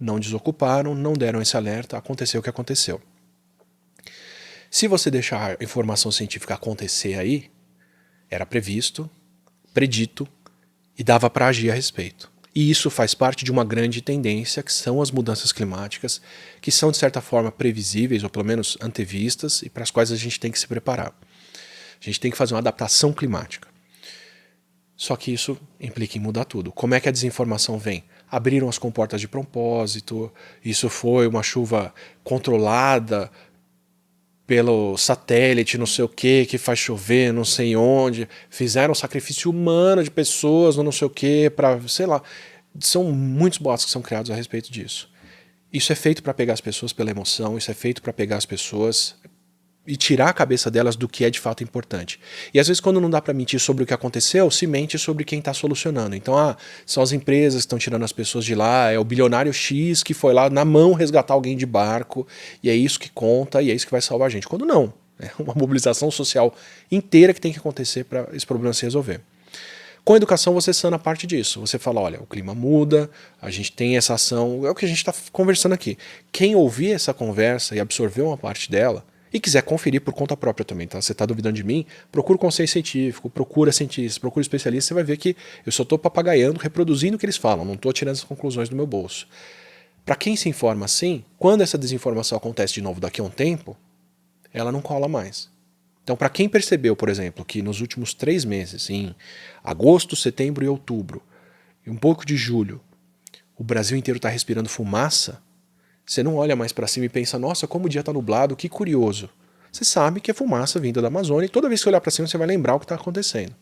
Não desocuparam, não deram esse alerta, aconteceu o que aconteceu. Se você deixar a informação científica acontecer aí, era previsto, predito e dava para agir a respeito. E isso faz parte de uma grande tendência, que são as mudanças climáticas, que são, de certa forma, previsíveis, ou pelo menos antevistas, e para as quais a gente tem que se preparar. A gente tem que fazer uma adaptação climática. Só que isso implica em mudar tudo. Como é que a desinformação vem? Abriram as comportas de propósito, isso foi uma chuva controlada pelo satélite, não sei o que faz chover, não sei onde, fizeram sacrifício humano de pessoas, não sei o que, para, sei lá. São muitos boatos que são criados a respeito disso. Isso é feito para pegar as pessoas pela emoção, isso é feito para pegar as pessoas e tirar a cabeça delas do que é de fato importante. E às vezes quando não dá para mentir sobre o que aconteceu, se mente sobre quem está solucionando. Então, são as empresas que estão tirando as pessoas de lá, é o bilionário X que foi lá na mão resgatar alguém de barco, e é isso que conta, e é isso que vai salvar a gente. Quando não, é uma mobilização social inteira que tem que acontecer para esse problema se resolver. Com a educação você sana parte disso. Você fala, olha, o clima muda, a gente tem essa ação, é o que a gente está conversando aqui. Quem ouvir essa conversa e absorver uma parte dela, e quiser conferir por conta própria também, tá? Você está duvidando de mim? Procura o conselho científico, procura cientistas, procura especialistas, você vai ver que eu só estou papagaiando, reproduzindo o que eles falam, não estou tirando as conclusões do meu bolso. Para quem se informa assim, quando essa desinformação acontece de novo daqui a um tempo, ela não cola mais. Então, para quem percebeu, por exemplo, que nos últimos 3 meses, em agosto, setembro e outubro, e um pouco de julho, o Brasil inteiro está respirando fumaça, você não olha mais para cima e pensa, nossa, como o dia está nublado, que curioso. Você sabe que é fumaça vinda da Amazônia e toda vez que você olhar para cima você vai lembrar o que está acontecendo.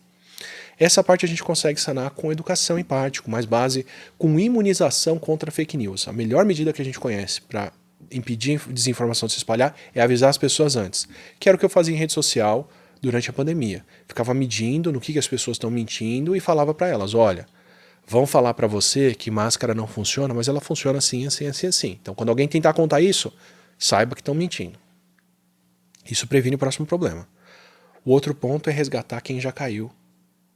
Essa parte a gente consegue sanar com educação em parte, com mais base, com imunização contra fake news. A melhor medida que a gente conhece para impedir desinformação de se espalhar é avisar as pessoas antes. Que era o que eu fazia em rede social durante a pandemia. Ficava medindo no que as pessoas estão mentindo e falava para elas, olha, vão falar para você que máscara não funciona, mas ela funciona assim, assim, assim, assim. Então, quando alguém tentar contar isso, saiba que estão mentindo. Isso previne o próximo problema. O outro ponto é resgatar quem já caiu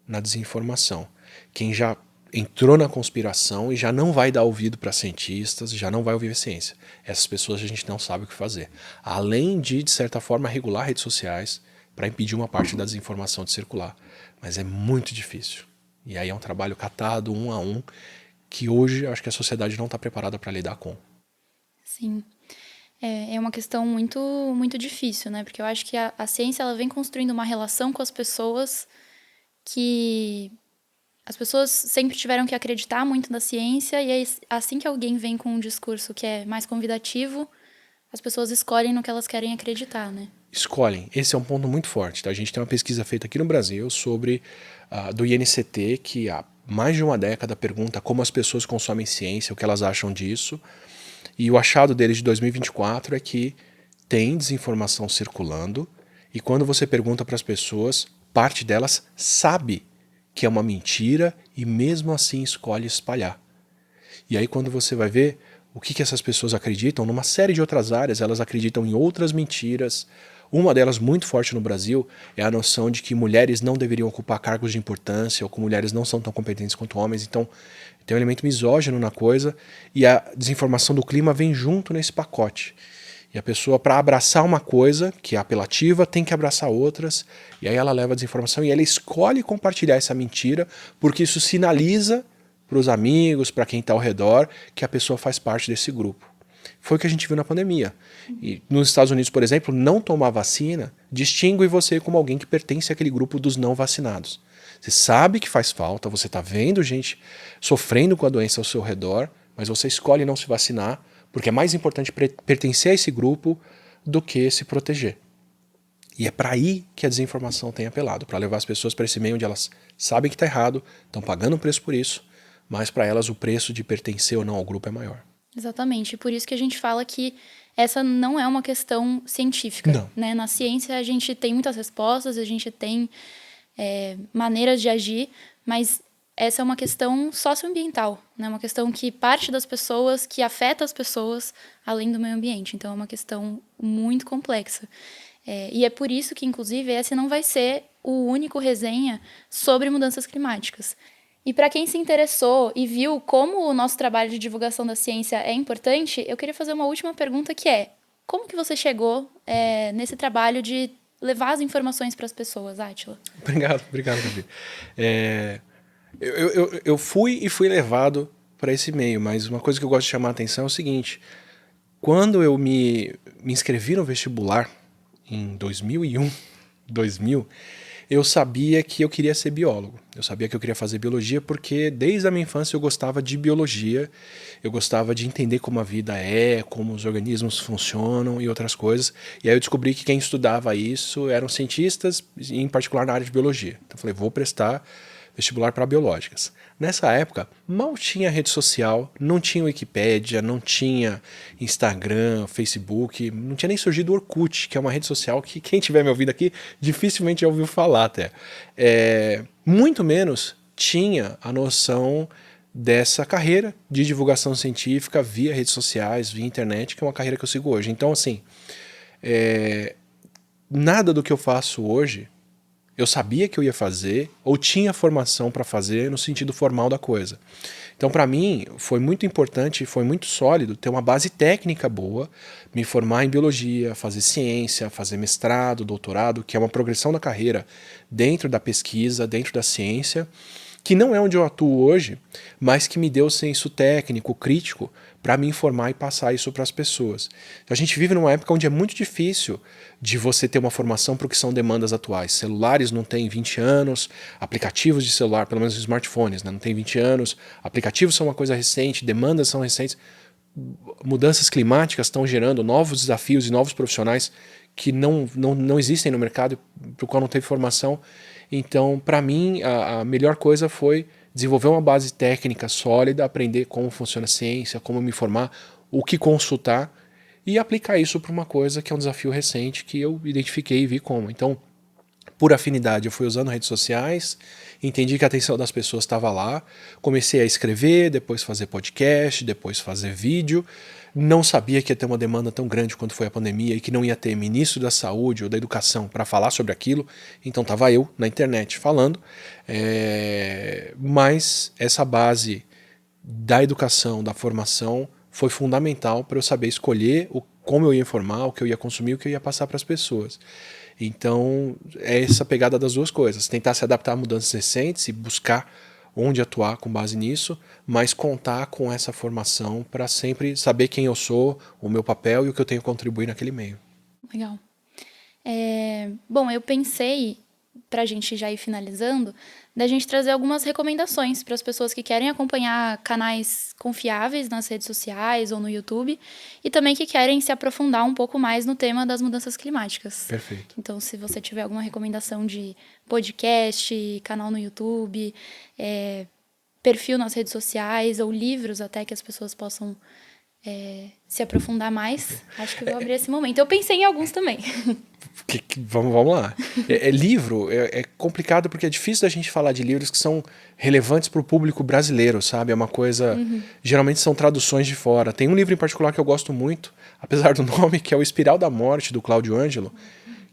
na desinformação. Quem já entrou na conspiração e já não vai dar ouvido para cientistas, já não vai ouvir a ciência. Essas pessoas a gente não sabe o que fazer. Além de certa forma, regular redes sociais para impedir uma parte da desinformação de circular. Mas é muito difícil. E aí é um trabalho catado, um a um, que hoje acho que a sociedade não está preparada para lidar com. Sim. É uma questão muito, muito difícil, né? Porque eu acho que a ciência ela vem construindo uma relação com as pessoas que as pessoas sempre tiveram que acreditar muito na ciência e aí, assim que alguém vem com um discurso que é mais convidativo, As pessoas escolhem no que elas querem acreditar, né? Escolhem. Esse é um ponto muito forte. Tá? A gente tem uma pesquisa feita aqui no Brasil sobre do INCT, que há mais de uma década pergunta como as pessoas consomem ciência, o que elas acham disso. E o achado deles de 2024 é que tem desinformação circulando, e quando você pergunta para as pessoas, parte delas sabe que é uma mentira e mesmo assim escolhe espalhar. E aí quando você vai ver o que essas pessoas acreditam, numa série de outras áreas, elas acreditam em outras mentiras. Uma delas muito forte no Brasil é a noção de que mulheres não deveriam ocupar cargos de importância ou que mulheres não são tão competentes quanto homens. Então tem um elemento misógino na coisa e a desinformação do clima vem junto nesse pacote. E a pessoa, para abraçar uma coisa que é apelativa, tem que abraçar outras, e aí ela leva a desinformação e ela escolhe compartilhar essa mentira porque isso sinaliza para os amigos, para quem está ao redor, que a pessoa faz parte desse grupo. Foi o que a gente viu na pandemia. E nos Estados Unidos, por exemplo, não tomar vacina distingue você como alguém que pertence àquele grupo dos não vacinados. Você sabe que faz falta, você está vendo gente sofrendo com a doença ao seu redor, mas você escolhe não se vacinar porque é mais importante pertencer a esse grupo do que se proteger. E é para aí que a desinformação tem apelado, para levar as pessoas para esse meio onde elas sabem que está errado, estão pagando um preço por isso, mas para elas o preço de pertencer ou não ao grupo é maior. Exatamente. Por isso que a gente fala que essa não é uma questão científica. Não. Né? Na ciência a gente tem muitas respostas, a gente tem maneiras de agir, mas essa é uma questão socioambiental, né? Uma questão que parte das pessoas, que afeta as pessoas, além do meio ambiente. Então é uma questão muito complexa. E é por isso que, inclusive, esse não vai ser o único resenha sobre mudanças climáticas. E para quem se interessou e viu como o nosso trabalho de divulgação da ciência é importante, eu queria fazer uma última pergunta que é: como que você chegou nesse trabalho de levar as informações para as pessoas, Átila? Obrigado, Gabi. Eu fui levado para esse meio, mas uma coisa que eu gosto de chamar a atenção é o seguinte: quando eu me inscrevi no vestibular em 2000, eu sabia que eu queria ser biólogo. Eu sabia que eu queria fazer biologia porque desde a minha infância eu gostava de biologia, eu gostava de entender como a vida é, como os organismos funcionam e outras coisas. E aí eu descobri que quem estudava isso eram cientistas, em particular na área de biologia. Então eu falei, vou prestar vestibular para biológicas. Nessa época, mal tinha rede social, não tinha Wikipédia, não tinha Instagram, Facebook, não tinha nem surgido o Orkut, que é uma rede social que quem tiver me ouvindo aqui dificilmente já ouviu falar até. Muito menos tinha a noção dessa carreira de divulgação científica via redes sociais, via internet, que é uma carreira que eu sigo hoje. Então, assim, nada do que eu faço hoje eu sabia que eu ia fazer ou tinha formação para fazer no sentido formal da coisa. Então, para mim, foi muito importante, foi muito sólido ter uma base técnica boa, me formar em biologia, fazer ciência, fazer mestrado, doutorado, que é uma progressão na carreira dentro da pesquisa, dentro da ciência, que não é onde eu atuo hoje, mas que me deu senso técnico, crítico, para me informar e passar isso para as pessoas. Então, a gente vive numa época onde é muito difícil de você ter uma formação para o que são demandas atuais. Celulares não têm 20 anos, aplicativos de celular, pelo menos smartphones, né, não têm 20 anos, aplicativos são uma coisa recente, demandas são recentes, mudanças climáticas estão gerando novos desafios e novos profissionais que não existem no mercado, para o qual não teve formação. Então, para mim, a melhor coisa foi desenvolver uma base técnica sólida, aprender como funciona a ciência, como me formar, o que consultar e aplicar isso para uma coisa que é um desafio recente que eu identifiquei e vi como. Então, por afinidade, eu fui usando redes sociais, entendi que a atenção das pessoas estava lá, comecei a escrever, depois fazer podcast, depois fazer vídeo. Não sabia que ia ter uma demanda tão grande quanto foi a pandemia e que não ia ter ministro da saúde ou da educação para falar sobre aquilo. Então estava eu na internet falando. Mas essa base da educação, da formação, foi fundamental para eu saber escolher como eu ia informar, o que eu ia consumir, o que eu ia passar para as pessoas. Então, é essa pegada das duas coisas. Tentar se adaptar a mudanças recentes e buscar onde atuar com base nisso, mas contar com essa formação para sempre saber quem eu sou, o meu papel e o que eu tenho a contribuir naquele meio. Legal. Bom, eu pensei para a gente já ir finalizando, da gente trazer algumas recomendações para as pessoas que querem acompanhar canais confiáveis nas redes sociais ou no YouTube e também que querem se aprofundar um pouco mais no tema das mudanças climáticas. Perfeito. Então, se você tiver alguma recomendação de podcast, canal no YouTube, perfil nas redes sociais ou livros até que as pessoas possam se aprofundar mais, acho que eu vou abrir esse momento. Eu pensei em alguns também. Vamos lá. Livro é complicado porque é difícil da gente falar de livros que são relevantes para o público brasileiro, sabe? É uma coisa... Geralmente são traduções de fora. Tem um livro em particular que eu gosto muito, apesar do nome, que é O Espiral da Morte, do Cláudio Ângelo,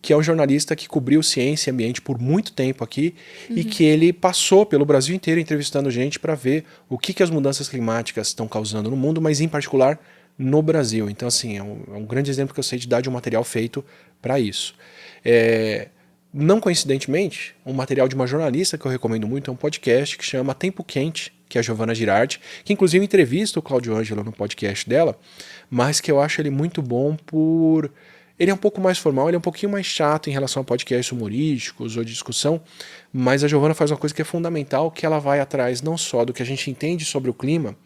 que é um jornalista que cobriu ciência e ambiente por muito tempo aqui e que ele passou pelo Brasil inteiro entrevistando gente para ver o que as mudanças climáticas estão causando no mundo, mas em particular no Brasil. Então, assim, é um grande exemplo que eu sei de dar de um material feito para isso. Não coincidentemente, um material de uma jornalista que eu recomendo muito é um podcast que chama Tempo Quente, que é a Giovana Girardi, que inclusive entrevista o Cláudio Ângelo no podcast dela, mas que eu acho ele muito bom por... Ele é um pouco mais formal, ele é um pouquinho mais chato em relação a podcasts humorísticos ou de discussão, mas a Giovana faz uma coisa que é fundamental, que ela vai atrás não só do que a gente entende sobre o clima,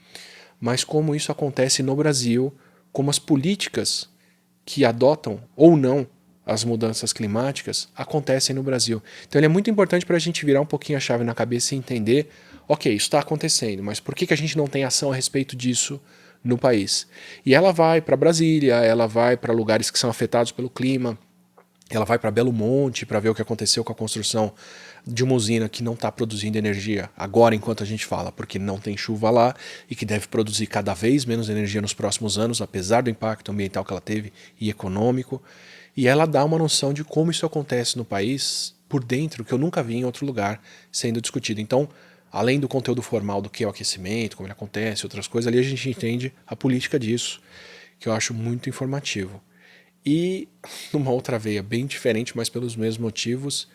mas como isso acontece no Brasil, como as políticas que adotam ou não as mudanças climáticas acontecem no Brasil. Então ele é muito importante para a gente virar um pouquinho a chave na cabeça e entender, ok, isso está acontecendo, mas por que a gente não tem ação a respeito disso no país? E ela vai para Brasília, ela vai para lugares que são afetados pelo clima, ela vai para Belo Monte para ver o que aconteceu com a construção de uma usina que não está produzindo energia agora enquanto a gente fala, porque não tem chuva lá e que deve produzir cada vez menos energia nos próximos anos, apesar do impacto ambiental que ela teve e econômico. E ela dá uma noção de como isso acontece no país por dentro, que eu nunca vi em outro lugar sendo discutido. Então, além do conteúdo formal do que é o aquecimento, como ele acontece, outras coisas, ali a gente entende a política disso, que eu acho muito informativo. E, numa outra veia bem diferente, mas pelos mesmos motivos,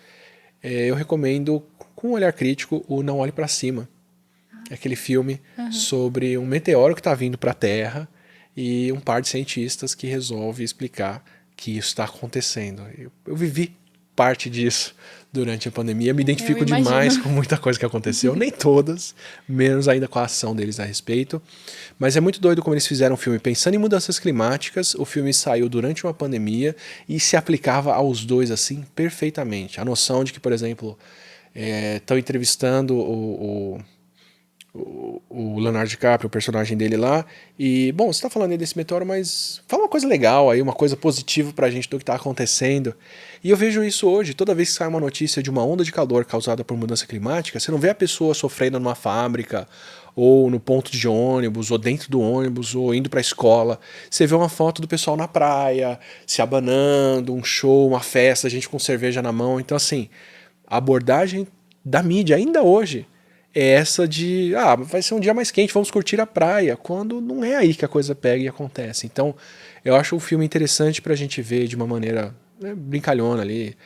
eu recomendo, com um olhar crítico, o Não Olhe para Cima. É aquele filme sobre um meteoro que está vindo para a Terra e um par de cientistas que resolve explicar que isso está acontecendo. Eu vivi parte disso durante a pandemia, me identifico demais com muita coisa que aconteceu, nem todas, menos ainda com a ação deles a respeito, mas é muito doido como eles fizeram um filme pensando em mudanças climáticas. O filme saiu durante uma pandemia e se aplicava aos dois assim perfeitamente. A noção de que, por exemplo, estão entrevistando o Leonardo DiCaprio, o personagem dele lá, e, bom, você tá falando aí desse meteoro, mas fala uma coisa legal aí, uma coisa positiva pra gente do que tá acontecendo. E eu vejo isso hoje, toda vez que sai uma notícia de uma onda de calor causada por mudança climática, você não vê a pessoa sofrendo numa fábrica, ou no ponto de ônibus, ou dentro do ônibus, ou indo pra escola. Você vê uma foto do pessoal na praia, se abanando, um show, uma festa, gente com cerveja na mão. Então, assim, a abordagem da mídia, ainda hoje, é essa de, vai ser um dia mais quente, vamos curtir a praia, quando não é aí que a coisa pega e acontece. Então, eu acho o filme interessante pra gente ver de uma maneira brincalhona ali,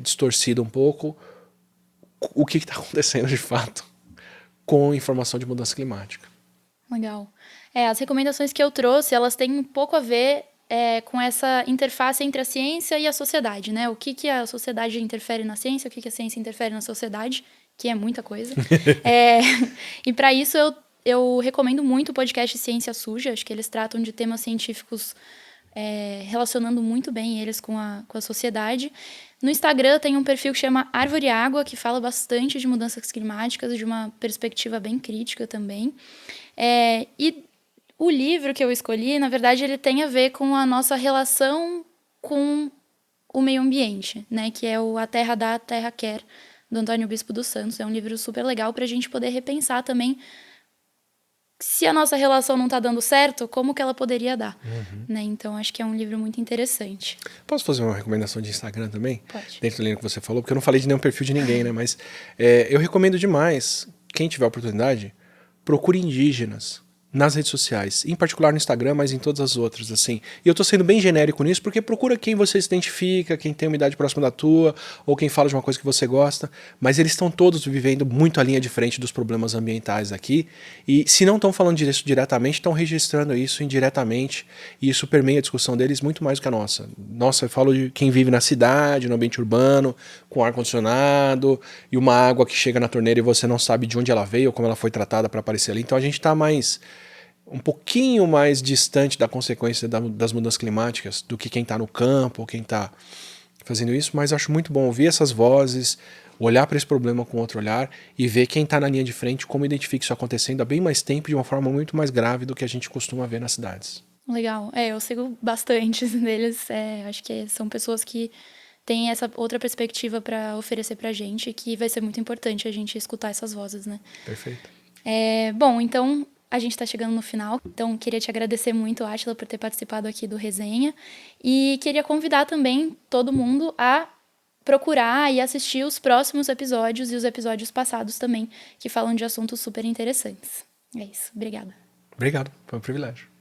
distorcida um pouco, o que está acontecendo de fato com informação de mudança climática. Legal. As recomendações que eu trouxe, elas têm um pouco a ver com essa interface entre a ciência e a sociedade, né? O que a sociedade interfere na ciência, o que a ciência interfere na sociedade, que é muita coisa. E para isso eu recomendo muito o podcast Ciência Suja. Acho que eles tratam de temas científicos relacionando muito bem eles com a sociedade. No Instagram tem um perfil que chama Árvore e Água, que fala bastante de mudanças climáticas, de uma perspectiva bem crítica também. E o livro que eu escolhi, na verdade, ele tem a ver com a nossa relação com o meio ambiente, né? Que é o A Terra Dá, a Terra Quer, do Antônio Bispo dos Santos. É um livro super legal para a gente poder repensar também se a nossa relação não está dando certo, como que ela poderia dar. Né? Então, acho que é um livro muito interessante. Posso fazer uma recomendação de Instagram também? Pode. Dentro do livro que você falou, porque eu não falei de nenhum perfil de ninguém, né? Mas eu recomendo demais, quem tiver oportunidade, procure indígenas nas redes sociais, em particular no Instagram, mas em todas as outras, assim. E eu tô sendo bem genérico nisso, porque procura quem você se identifica, quem tem uma idade próxima da tua, ou quem fala de uma coisa que você gosta, mas eles estão todos vivendo muito a linha de frente dos problemas ambientais aqui, e se não estão falando disso diretamente, estão registrando isso indiretamente, e isso permeia a discussão deles muito mais do que a nossa. Nossa, eu falo de quem vive na cidade, no ambiente urbano, com ar-condicionado, e uma água que chega na torneira e você não sabe de onde ela veio, ou como ela foi tratada para aparecer ali. Então a gente está um pouquinho mais distante da consequência das mudanças climáticas do que quem está no campo ou quem está fazendo isso, mas acho muito bom ouvir essas vozes, olhar para esse problema com outro olhar e ver quem está na linha de frente, como identifica isso acontecendo há bem mais tempo de uma forma muito mais grave do que a gente costuma ver nas cidades. Legal. Eu sigo bastante deles. Acho que são pessoas que têm essa outra perspectiva para oferecer pra gente, que vai ser muito importante a gente escutar essas vozes, né? Perfeito. Bom, então a gente está chegando no final. Então, queria te agradecer muito, Átila, por ter participado aqui do Resenha. E queria convidar também todo mundo a procurar e assistir os próximos episódios e os episódios passados também, que falam de assuntos super interessantes. É isso. Obrigada. Obrigado. Foi um privilégio.